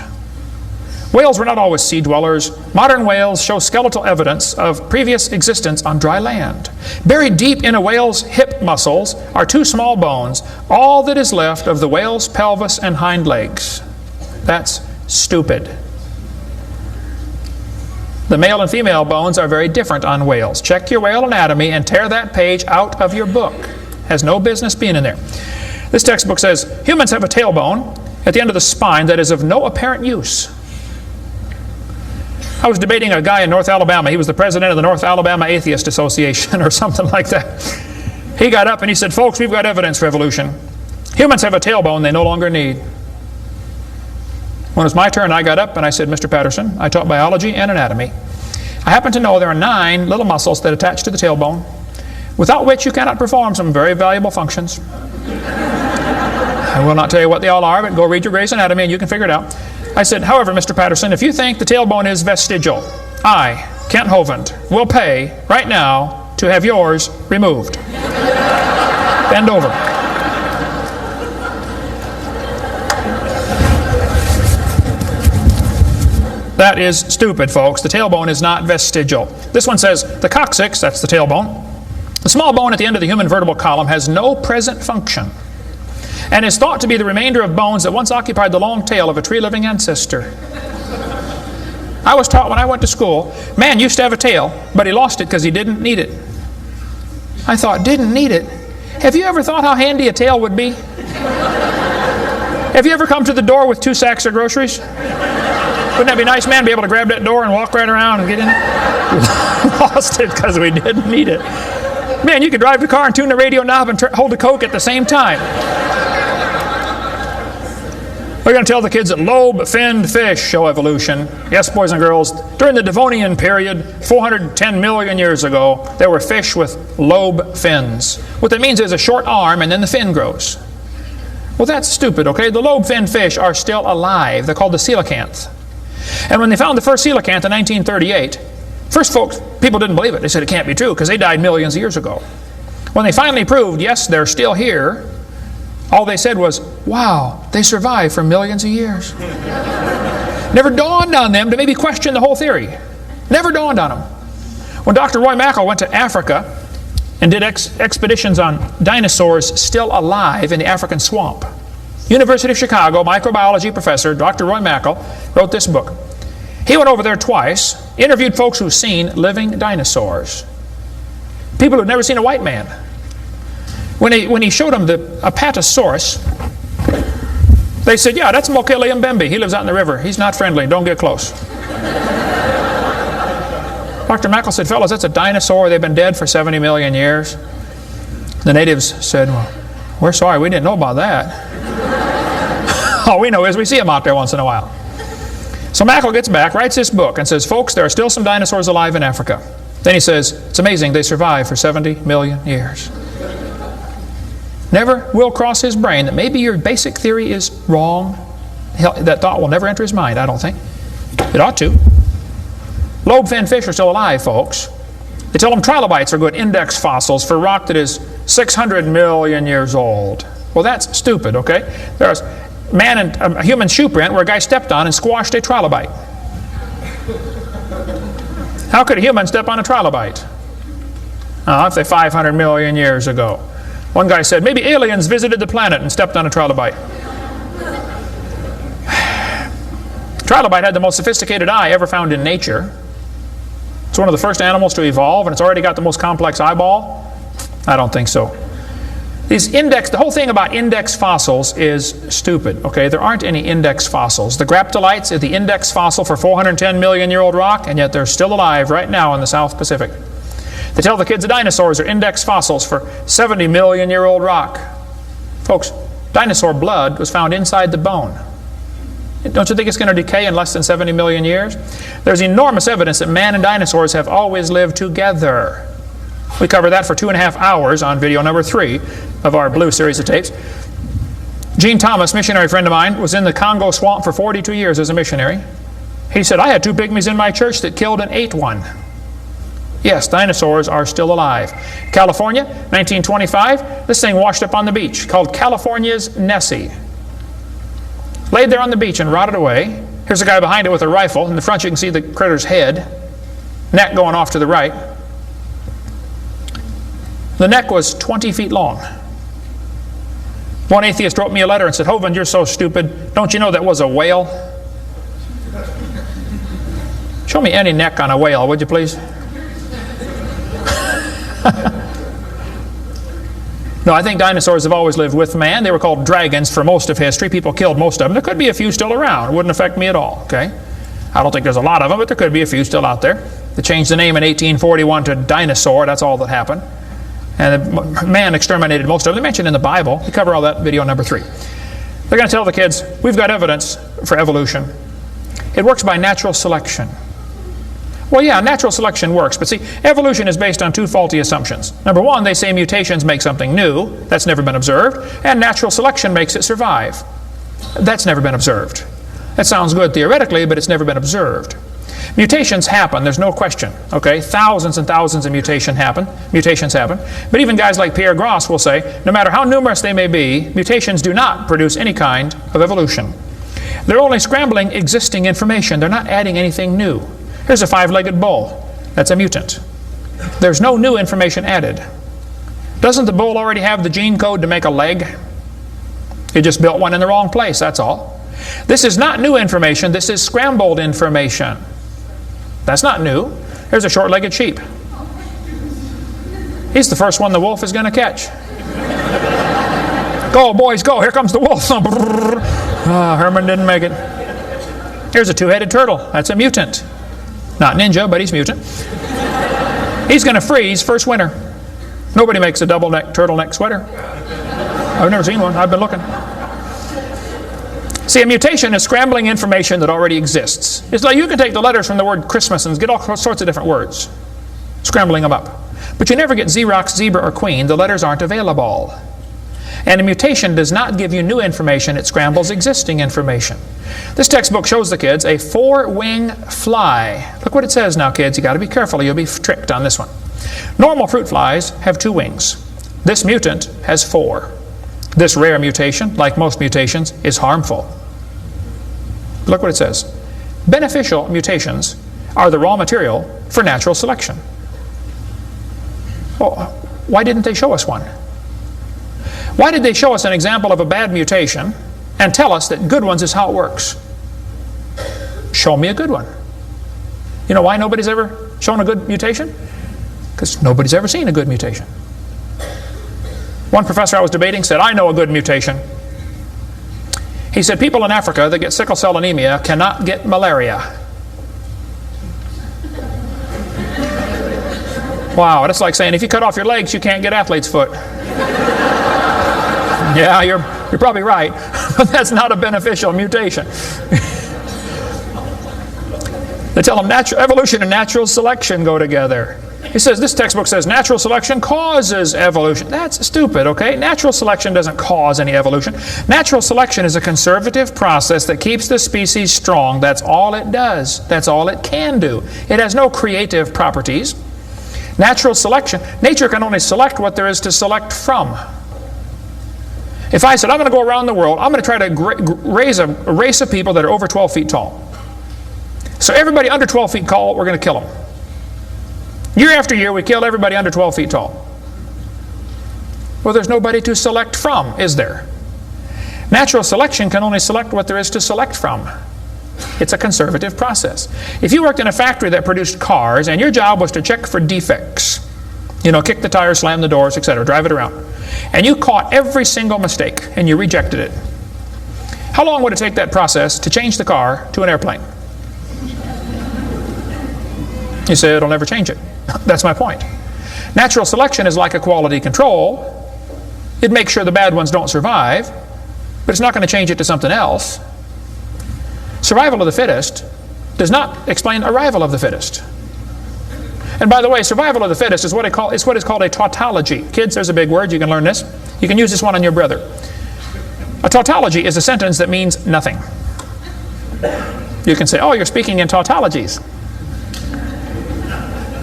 Whales were not always sea dwellers. Modern whales show skeletal evidence of previous existence on dry land. Buried deep in a whale's hip muscles are two small bones, all that is left of the whale's pelvis and hind legs. That's stupid. The male and female bones are very different on whales. Check your whale anatomy and tear that page out of your book. Has no business being in there. This textbook says, humans have a tailbone at the end of the spine that is of no apparent use. I was debating a guy in North Alabama. He was the president of the North Alabama Atheist Association or something like that. He got up and he said, folks, we've got evidence for evolution. Humans have a tailbone they no longer need. When it was my turn, I got up and I said, Mr. Patterson, I taught biology and anatomy. I happen to know there are 9 little muscles that attach to the tailbone, without which you cannot perform some very valuable functions. I will not tell you what they all are, but go read your Gray's Anatomy and you can figure it out. I said, however, Mr. Patterson, if you think the tailbone is vestigial, I, Kent Hovind, will pay right now to have yours removed. Bend over. That is stupid, folks. The tailbone is not vestigial. This one says, the coccyx, that's the tailbone, the small bone at the end of the human vertebral column, has no present function and is thought to be the remainder of bones that once occupied the long tail of a tree-living ancestor. I was taught when I went to school, man used to have a tail, but he lost it because he didn't need it. I thought, didn't need it? Have you ever thought how handy a tail would be? Have you ever come to the door with 2 sacks of groceries? Wouldn't that be nice, man, to be able to grab that door and walk right around and get in it? Lost it because we didn't need it. Man, you could drive the car and tune the radio knob and hold a Coke at the same time. We're going to tell the kids that lobe-finned fish show evolution. Yes, boys and girls, during the Devonian period, 410 million years ago, there were fish with lobe fins. What that means is a short arm and then the fin grows. Well, that's stupid, okay? The lobe-finned fish are still alive. They're called the coelacanth. And when they found the first coelacanth in 1938, first people didn't believe it. They said it can't be true because they died millions of years ago. When they finally proved, yes, they're still here, all they said was, wow, they survived for millions of years. Never dawned on them to maybe question the whole theory. Never dawned on them. When Dr. Roy Mackal went to Africa and did expeditions on dinosaurs still alive in the African swamp, University of Chicago microbiology professor Dr. Roy Mackal wrote this book. He went over there twice, interviewed folks who've seen living dinosaurs. People who've never seen a white man. When he showed them the Apatosaurus, they said, yeah, that's Mokele Mbembe. He lives out in the river. He's not friendly. Don't get close. Dr. Mackal said, fellas, that's a dinosaur. They've been dead for 70 million years. The natives said, well, we're sorry. We didn't know about that. All we know is we see them out there once in a while. So Mackal gets back, writes this book, and says, folks, there are still some dinosaurs alive in Africa. Then he says, it's amazing they survived for 70 million years. Never will cross his brain that maybe your basic theory is wrong. That thought will never enter his mind, I don't think. It ought to. Lobe-finned fish are still alive, folks. They tell them trilobites are good index fossils for rock that is 600 million years old. Well, that's stupid, okay? There's a human shoe print where a guy stepped on and squashed a trilobite. How could a human step on a trilobite? If they're 500 million years ago. One guy said, maybe aliens visited the planet and stepped on a trilobite. Trilobite had the most sophisticated eye ever found in nature. It's one of the first animals to evolve, and it's already got the most complex eyeball. I don't think so. The whole thing about index fossils is stupid, okay? There aren't any index fossils. The graptolites are the index fossil for 410 million year old rock, and yet they're still alive right now in the South Pacific. They tell the kids that dinosaurs are index fossils for 70-million-year-old rock. Folks, dinosaur blood was found inside the bone. Don't you think it's going to decay in less than 70 million years? There's enormous evidence that man and dinosaurs have always lived together. We covered that for 2.5 hours on video number 3 of our Blue series of tapes. Gene Thomas, missionary friend of mine, was in the Congo swamp for 42 years as a missionary. He said, I had 2 pygmies in my church that killed and ate one. Yes, dinosaurs are still alive. California, 1925, this thing washed up on the beach, called California's Nessie. Laid there on the beach and rotted away. Here's a guy behind it with a rifle. In the front you can see the critter's head, neck going off to the right. The neck was 20 feet long. One atheist wrote me a letter and said, Hovind, you're so stupid. Don't you know that was a whale? Show me any neck on a whale, would you please? No, I think dinosaurs have always lived with man. They were called dragons for most of history. People killed most of them. There could be a few still around. It wouldn't affect me at all, okay? I don't think there's a lot of them, but there could be a few still out there. They changed the name in 1841 to dinosaur. That's all that happened. And man exterminated most of them. They're mentioned in the Bible. We cover all that video number 3. They're going to tell the kids, we've got evidence for evolution. It works by natural selection. Well, yeah, natural selection works, but see, evolution is based on 2 faulty assumptions. Number 1, they say mutations make something new. That's never been observed. And natural selection makes it survive. That's never been observed. That sounds good theoretically, but it's never been observed. Mutations happen, there's no question. Okay, thousands and thousands of mutations happen. But even guys like Pierre Gross will say, no matter how numerous they may be, mutations do not produce any kind of evolution. They're only scrambling existing information. They're not adding anything new. Here's a 5-legged bull. That's a mutant. There's no new information added. Doesn't the bull already have the gene code to make a leg? He just built one in the wrong place, that's all. This is not new information. This is scrambled information. That's not new. Here's a short-legged sheep. He's the first one the wolf is going to catch. Go, boys, go. Here comes the wolf. Herman didn't make it. Here's a 2-headed turtle. That's a mutant. Not ninja, but he's mutant. He's going to freeze first winter. Nobody makes a double-neck turtleneck sweater. I've never seen one. I've been looking. See, a mutation is scrambling information that already exists. It's like you can take the letters from the word Christmas and get all sorts of different words, scrambling them up. But you never get Xerox, zebra, or queen. The letters aren't available. And a mutation does not give you new information. It scrambles existing information. This textbook shows the kids a 4-wing fly. Look what it says now, kids. You've got to be careful. You'll be tricked on this one. Normal fruit flies have 2 wings. This mutant has 4. This rare mutation, like most mutations, is harmful. Look what it says. Beneficial mutations are the raw material for natural selection. Well, why didn't they show us one? Why did they show us an example of a bad mutation and tell us that good ones is how it works? Show me a good one. You know why nobody's ever shown a good mutation? Because nobody's ever seen a good mutation. One professor I was debating said, I know a good mutation. He said, people in Africa that get sickle cell anemia cannot get malaria. Wow, that's like saying if you cut off your legs, you can't get athlete's foot. Yeah, you're probably right, but that's not a beneficial mutation. They tell them evolution and natural selection go together. He says, this textbook says natural selection causes evolution. That's stupid, okay? Natural selection doesn't cause any evolution. Natural selection is a conservative process that keeps the species strong. That's all it does. That's all it can do. It has no creative properties. Natural selection, nature can only select what there is to select from. If I said, I'm going to go around the world, I'm going to try to raise a race of people that are over 12 feet tall. So everybody under 12 feet tall, we're going to kill them. Year after year, we kill everybody under 12 feet tall. Well, there's nobody to select from, is there? Natural selection can only select what there is to select from. It's a conservative process. If you worked in a factory that produced cars and your job was to check for defects, you know, kick the tires, slam the doors, etc., drive it around, and you caught every single mistake and you rejected it, how long would it take that process to change the car to an airplane? You say it'll never change it. That's my point. Natural selection is like a quality control. It makes sure the bad ones don't survive, but it's not going to change it to something else. Survival of the fittest does not explain arrival of the fittest. And by the way, survival of the fittest is what is called a tautology. Kids, there's a big word. You can learn this. You can use this one on your brother. A tautology is a sentence that means nothing. You can say, oh, you're speaking in tautologies.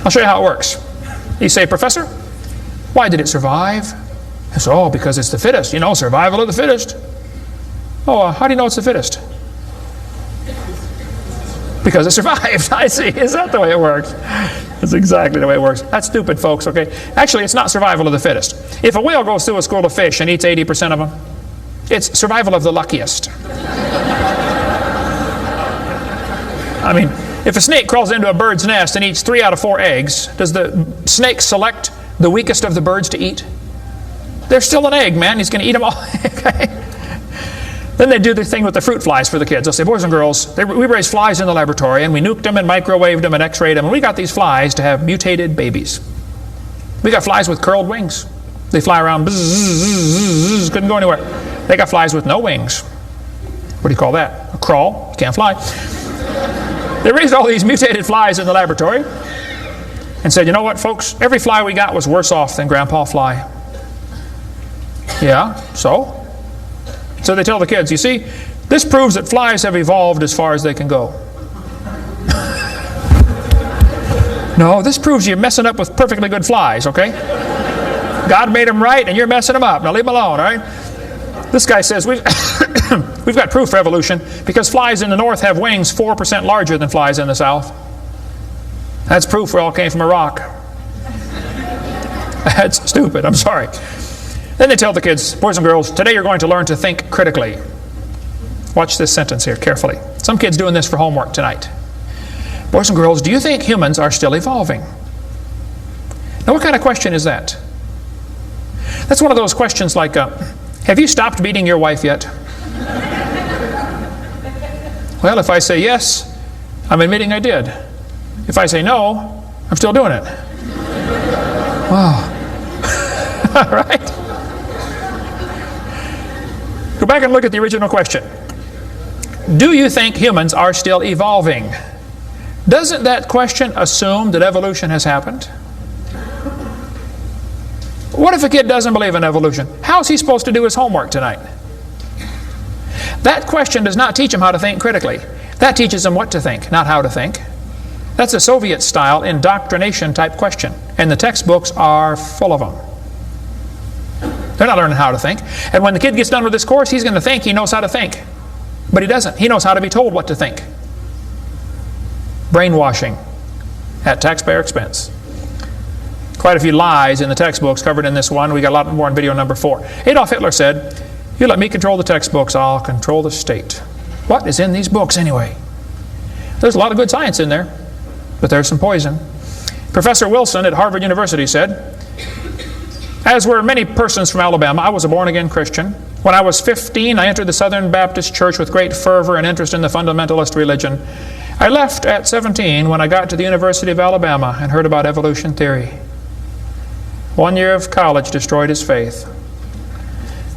I'll show you how it works. You say, Professor, why did it survive? I say, oh, because it's the fittest. You know, survival of the fittest. Oh, how do you know it's the fittest? Because it survived. I see. Is that the way it works? That's exactly the way it works. That's stupid, folks, okay? Actually, it's not survival of the fittest. If a whale goes through a school of fish and eats 80% of them, it's survival of the luckiest. I mean, if a snake crawls into a bird's nest and eats 3 out of 4 eggs, does the snake select the weakest of the birds to eat? There's still an egg, man. He's going to eat them all. Okay? Then they do the thing with the fruit flies for the kids. They'll say, boys and girls, we raised flies in the laboratory, and we nuked them and microwaved them and x-rayed them, and we got these flies to have mutated babies. We got flies with curled wings. They fly around, bzz, bzz, bzz, couldn't go anywhere. They got flies with no wings. What do you call that? A crawl? You can't fly. They raised all these mutated flies in the laboratory and said, you know what, folks? Every fly we got was worse off than Grandpa Fly. Yeah, so? So they tell the kids, you see, this proves that flies have evolved as far as they can go. No, this proves you're messing up with perfectly good flies, okay? God made them right and you're messing them up. Now leave them alone, all right? This guy says, we've got proof for evolution because flies in the north have wings 4% larger than flies in the south. That's proof we all came from a rock. That's stupid, I'm sorry. Then they tell the kids, boys and girls, today you're going to learn to think critically. Watch this sentence here carefully. Some kids doing this for homework tonight. Boys and girls, do you think humans are still evolving? Now what kind of question is that? That's one of those questions like, have you stopped beating your wife yet? Well, if I say yes, I'm admitting I did. If I say no, I'm still doing it. Wow. All right? Go back and look at the original question. Do you think humans are still evolving? Doesn't that question assume that evolution has happened? What if a kid doesn't believe in evolution? How is he supposed to do his homework tonight? That question does not teach him how to think critically. That teaches him what to think, not how to think. That's a Soviet-style indoctrination type question, and the textbooks are full of them. They're not learning how to think. And when the kid gets done with this course, he's going to think he knows how to think. But he doesn't. He knows how to be told what to think. Brainwashing at taxpayer expense. Quite a few lies in the textbooks covered in this one. We got a lot more in video number 4. Adolf Hitler said, you let me control the textbooks, I'll control the state. What is in these books anyway? There's a lot of good science in there, but there's some poison. Professor Wilson at Harvard University said, as were many persons from Alabama, I was a born-again Christian. When I was 15, I entered the Southern Baptist Church with great fervor and interest in the fundamentalist religion. I left at 17 when I got to the University of Alabama and heard about evolution theory. 1 year of college destroyed his faith.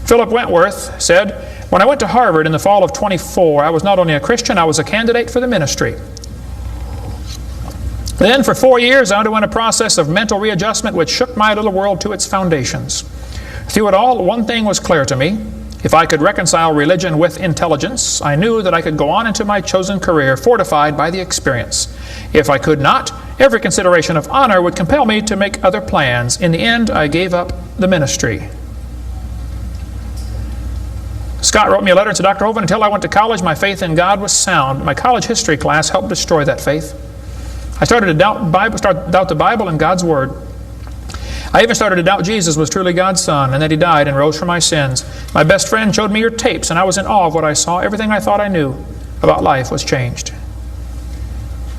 Philip Wentworth said, when I went to Harvard in the fall of 24, I was not only a Christian, I was a candidate for the ministry. Then for 4 years I underwent a process of mental readjustment which shook my little world to its foundations. Through it all, one thing was clear to me. If I could reconcile religion with intelligence, I knew that I could go on into my chosen career fortified by the experience. If I could not, every consideration of honor would compel me to make other plans. In the end, I gave up the ministry. Scott wrote me a letter and said, Dr. Hovind, until I went to college, my faith in God was sound. My college history class helped destroy that faith. I started to doubt the Bible and God's Word. I even started to doubt Jesus was truly God's Son and that He died and rose for my sins. My best friend showed me your tapes and I was in awe of what I saw. Everything I thought I knew about life was changed.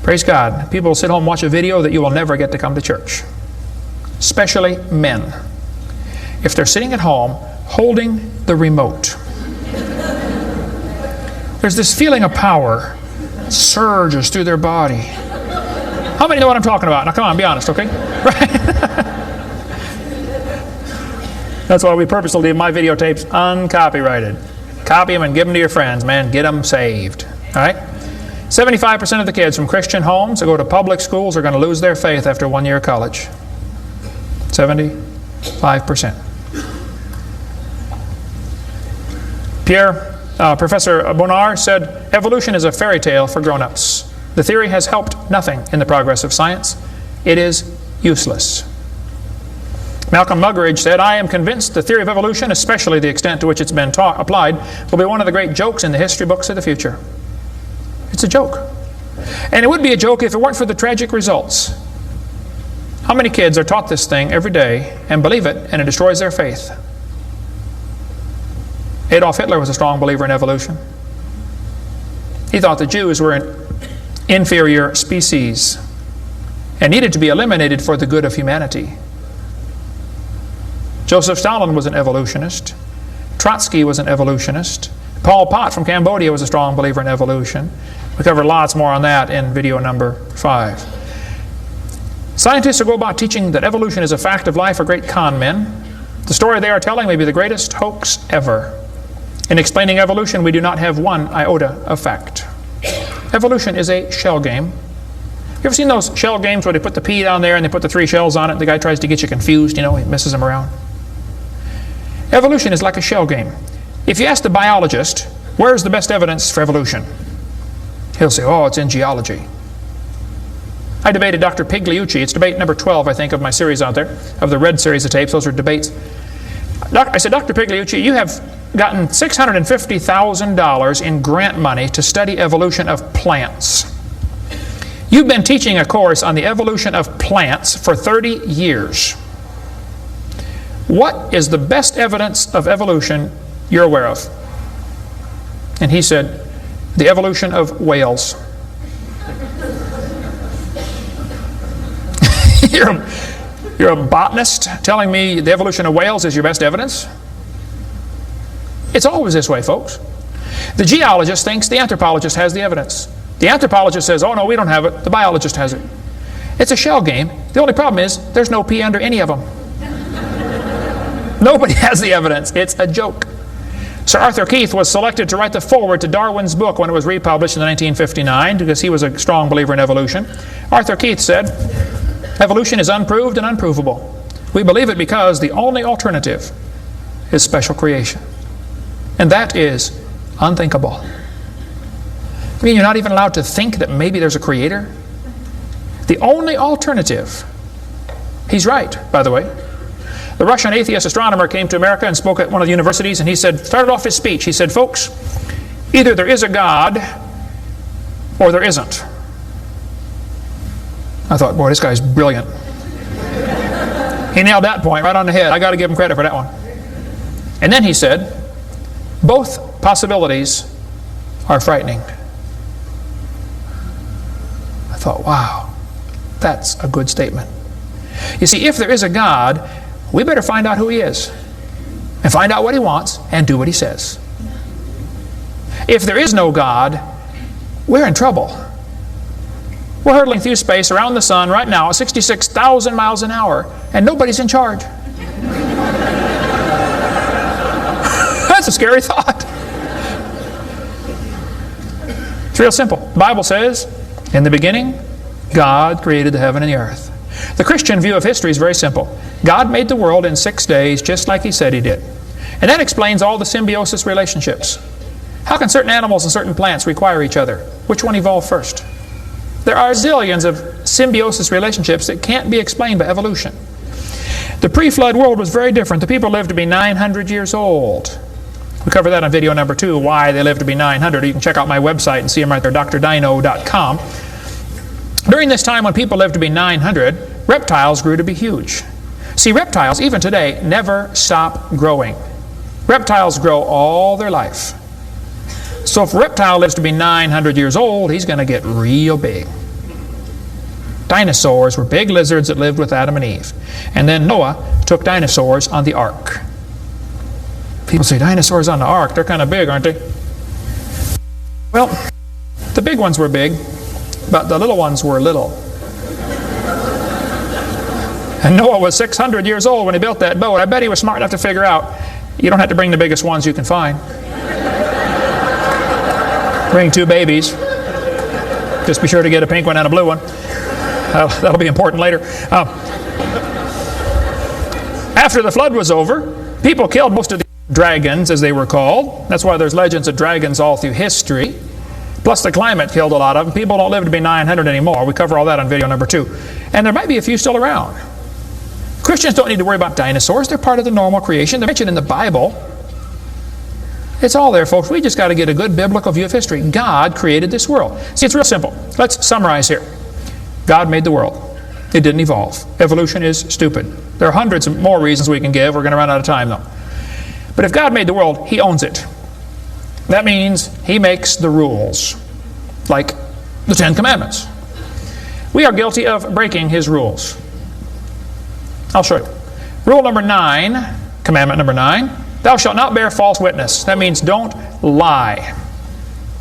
Praise God. People will sit home and watch a video that you will never get to come to church. Especially men. If they're sitting at home holding the remote. There's this feeling of power surges through their body. How many know what I'm talking about? Now come on, be honest, okay? Right? That's why we purposely leave my videotapes uncopyrighted. Copy them and give them to your friends, man. Get them saved. All right? 75% of the kids from Christian homes that go to public schools are going to lose their faith after 1 year of college. 75%. Professor Bonar said, evolution is a fairy tale for grown-ups. The theory has helped nothing in the progress of science. It is useless. Malcolm Muggeridge said, I am convinced the theory of evolution, especially the extent to which it's been applied, will be one of the great jokes in the history books of the future. It's a joke. And it would be a joke if it weren't for the tragic results. How many kids are taught this thing every day and believe it, and it destroys their faith? Adolf Hitler was a strong believer in evolution. He thought the Jews were an inferior species and needed to be eliminated for the good of humanity. Joseph Stalin was an evolutionist. Trotsky was an evolutionist. Pol Pot from Cambodia was a strong believer in evolution. We covered lots more on that in video number 5. Scientists who go about teaching that evolution is a fact of life are great con men. The story they are telling may be the greatest hoax ever. In explaining evolution, we do not have one iota of fact. Evolution is a shell game. You ever seen those shell games where they put the pea down there and they put the 3 shells on it and the guy tries to get you confused, he messes them around? Evolution is like a shell game. If you ask the biologist, where's the best evidence for evolution? He'll say, oh, it's in geology. I debated Dr. Pigliucci. It's debate number 12, I think, of my series out there, of the red series of tapes. Those are debates. I said, Dr. Pigliucci, you have gotten $650,000 in grant money to study evolution of plants. You've been teaching a course on the evolution of plants for 30 years. What is the best evidence of evolution you're aware of? And he said, the evolution of whales. You're a botanist telling me the evolution of whales is your best evidence? It's always this way, folks. The geologist thinks the anthropologist has the evidence. The anthropologist says, oh no, we don't have it. The biologist has it. It's a shell game. The only problem is there's no P under any of them. Nobody has the evidence. It's a joke. Sir Arthur Keith was selected to write the foreword to Darwin's book when it was republished in 1959 because he was a strong believer in evolution. Arthur Keith said, evolution is unproved and unprovable. We believe it because the only alternative is special creation. And that is unthinkable. I mean, you're not even allowed to think that maybe there's a creator? The only alternative. He's right, by the way. The Russian atheist astronomer came to America and spoke at one of the universities, and he started off his speech, he said, folks, either there is a God or there isn't. I thought, boy, this guy's brilliant. He nailed that point right on the head. I got to give him credit for that one. And then he said, both possibilities are frightening. I thought, wow, that's a good statement. You see, if there is a God, we better find out who He is and find out what He wants and do what He says. If there is no God, we're in trouble. We're hurtling through space around the sun right now at 66,000 miles an hour and nobody's in charge. That's a scary thought. It's real simple. The Bible says, in the beginning, God created the heaven and the earth. The Christian view of history is very simple. God made the world in 6 days just like He said He did. And that explains all the symbiosis relationships. How can certain animals and certain plants require each other? Which one evolved first? There are zillions of symbiosis relationships that can't be explained by evolution. The pre-flood world was very different. The people lived to be 900 years old. We cover that on video number 2, why they lived to be 900. You can check out my website and see them right there, drdino.com. During this time when people lived to be 900, reptiles grew to be huge. See, reptiles, even today, never stop growing. Reptiles grow all their life. So if a reptile lives to be 900 years old, he's going to get real big. Dinosaurs were big lizards that lived with Adam and Eve. And then Noah took dinosaurs on the ark. People say, dinosaurs on the ark, they're kind of big, aren't they? Well, the big ones were big, but the little ones were little. And Noah was 600 years old when he built that boat. I bet he was smart enough to figure out, you don't have to bring the biggest ones you can find. Bring 2 babies. Just be sure to get a pink one and a blue one. That'll be important later. After the flood was over, people killed most of the dragons, as they were called. That's why there's legends of dragons all through history. Plus the climate killed a lot of them. People don't live to be 900 anymore. We cover all that on video number 2. And there might be a few still around. Christians don't need to worry about dinosaurs. They're part of the normal creation. They're mentioned in the Bible. It's all there, folks. We just got to get a good biblical view of history. God created this world. See, it's real simple. Let's summarize here. God made the world. It didn't evolve. Evolution is stupid. There are hundreds of more reasons we can give. We're going to run out of time, though. But if God made the world, He owns it. That means He makes the rules, like the 10 Commandments. We are guilty of breaking His rules. I'll show you. Rule number 9, commandment number 9, thou shalt not bear false witness. That means don't lie.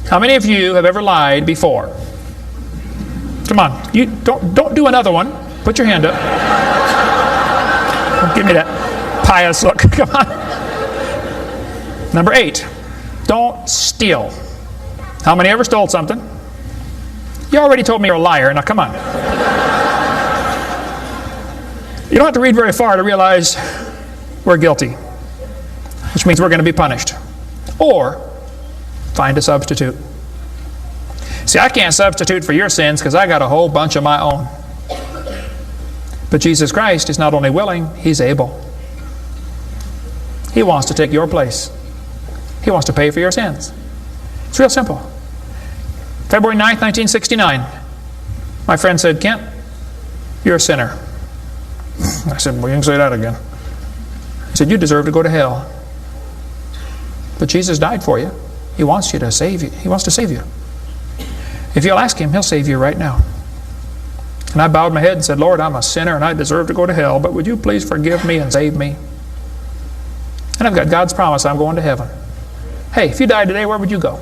How many of you have ever lied before? Come on, you don't do another one. Put your hand up. Don't give me that pious look. Come on. Number 8, don't steal. How many ever stole something? You already told me you're a liar. Now come on. You don't have to read very far to realize we're guilty, which means we're going to be punished. Or find a substitute. See, I can't substitute for your sins because I got a whole bunch of my own. But Jesus Christ is not only willing, He's able. He wants to take your place. He wants to pay for your sins. It's real simple. February 9th, 1969. My friend said, Kent, you're a sinner. I said, well, you can say that again. He said, you deserve to go to hell. But Jesus died for you. He wants you to save you. He wants to save you. If you'll ask Him, He'll save you right now. And I bowed my head and said, Lord, I'm a sinner and I deserve to go to hell, but would you please forgive me and save me? And I've got God's promise I'm going to heaven. Hey, if you died today, where would you go?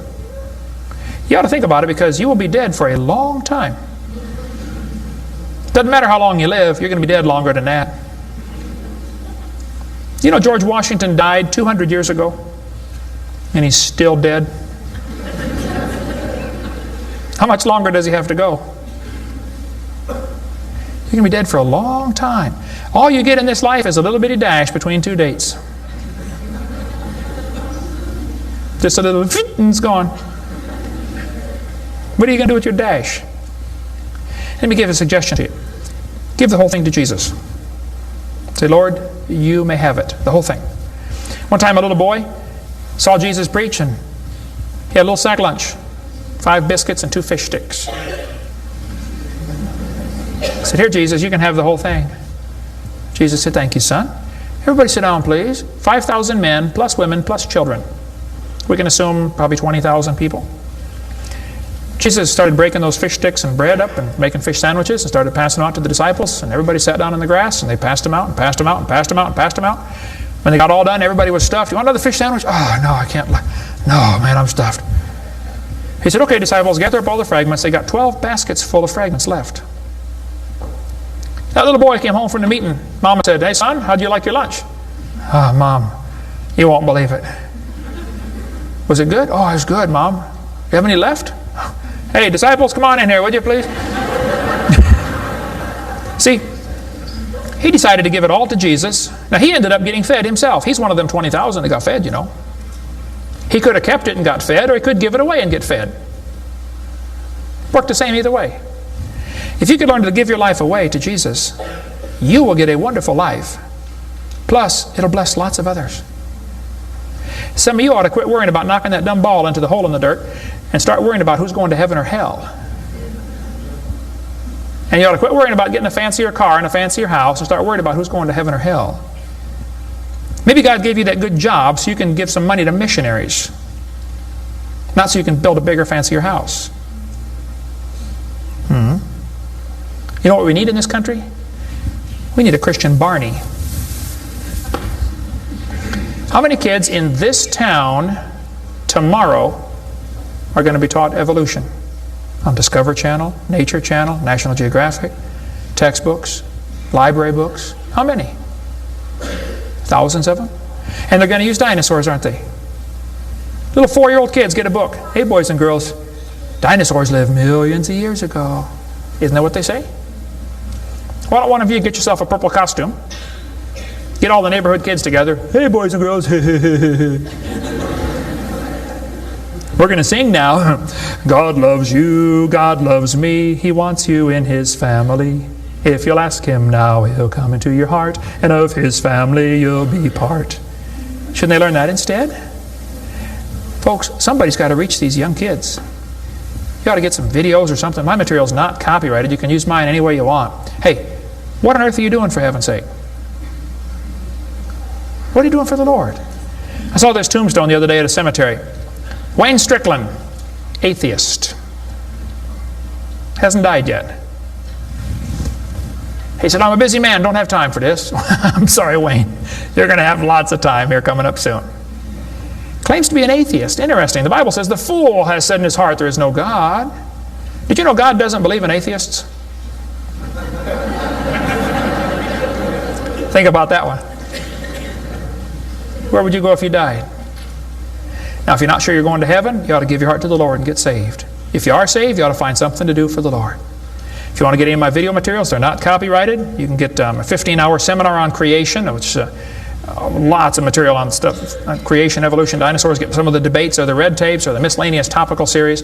You ought to think about it because you will be dead for a long time. Doesn't matter how long you live, you're going to be dead longer than that. You know George Washington died 200 years ago and he's still dead. How much longer does he have to go? You're going to be dead for a long time. All you get in this life is a little bitty dash between 2 dates. Just a little and it's gone. What are you going to do with your dash? Let me give a suggestion to you. Give the whole thing to Jesus. Say, Lord, you may have it. The whole thing. One time a little boy saw Jesus preach and he had a little sack lunch. 5 biscuits and 2 fish sticks. I said, here, Jesus, you can have the whole thing. Jesus said, thank you, son. Everybody sit down, please. 5,000 men, plus women, plus children. We can assume probably 20,000 people. Jesus started breaking those fish sticks and bread up and making fish sandwiches and started passing them out to the disciples. And everybody sat down in the grass and they passed them out and passed them out and passed them out and passed them out. When they got all done, everybody was stuffed. You want another fish sandwich? Oh, no, I can't. No, man, I'm stuffed. He said, okay, disciples, gather up all the fragments. They got 12 baskets full of fragments left. That little boy came home from the meeting. Mama said, hey, son, how'd you like your lunch? Oh, Mom, you won't believe it. Was it good? Oh, it was good, Mom. You have any left? Hey, disciples, come on in here, would you please? See, he decided to give it all to Jesus. Now, he ended up getting fed himself. He's one of them 20,000 that got fed, you know. He could have kept it and got fed, or he could give it away and get fed. Worked the same either way. If you could learn to give your life away to Jesus, you will get a wonderful life. Plus, it'll bless lots of others. Some of you ought to quit worrying about knocking that dumb ball into the hole in the dirt and start worrying about who's going to heaven or hell. And you ought to quit worrying about getting a fancier car and a fancier house and start worrying about who's going to heaven or hell. Maybe God gave you that good job so you can give some money to missionaries. Not so you can build a bigger, fancier house. You know what we need in this country? We need a Christian Barney. How many kids in this town tomorrow are going to be taught evolution? On Discovery Channel, Nature Channel, National Geographic, textbooks. Library books. How many? Thousands of them. And they're going to use dinosaurs, aren't they? Little 4-year-old kids get a book. Hey, boys and girls, dinosaurs lived millions of years ago. Isn't that what they say? Why don't one of you get yourself a purple costume? Get all the neighborhood kids together. Hey, boys and girls. We're going to sing now. God loves you, God loves me. He wants you in His family. If you'll ask Him now, He'll come into your heart, and of His family you'll be part. Shouldn't they learn that instead? Folks, somebody's got to reach these young kids. You ought to get some videos or something. My material's not copyrighted. You can use mine any way you want. Hey, what on earth are you doing, for heaven's sake? What are you doing for the Lord? I saw this tombstone the other day at a cemetery. Wayne Strickland, atheist. Hasn't died yet. He said, I'm a busy man, don't have time for this. I'm sorry, Wayne. You're going to have lots of time here coming up soon. Claims to be an atheist. Interesting. The Bible says, the fool has said in his heart there is no God. Did you know God doesn't believe in atheists? Think about that one. Where would you go if you died? Now, if you're not sure you're going to heaven, you ought to give your heart to the Lord and get saved. If you are saved, you ought to find something to do for the Lord. If you want to get any of my video materials, they're not copyrighted. You can get a 15-hour seminar on creation, which lots of material on stuff, creation, evolution, dinosaurs. Get some of the debates or the red tapes or the miscellaneous topical series.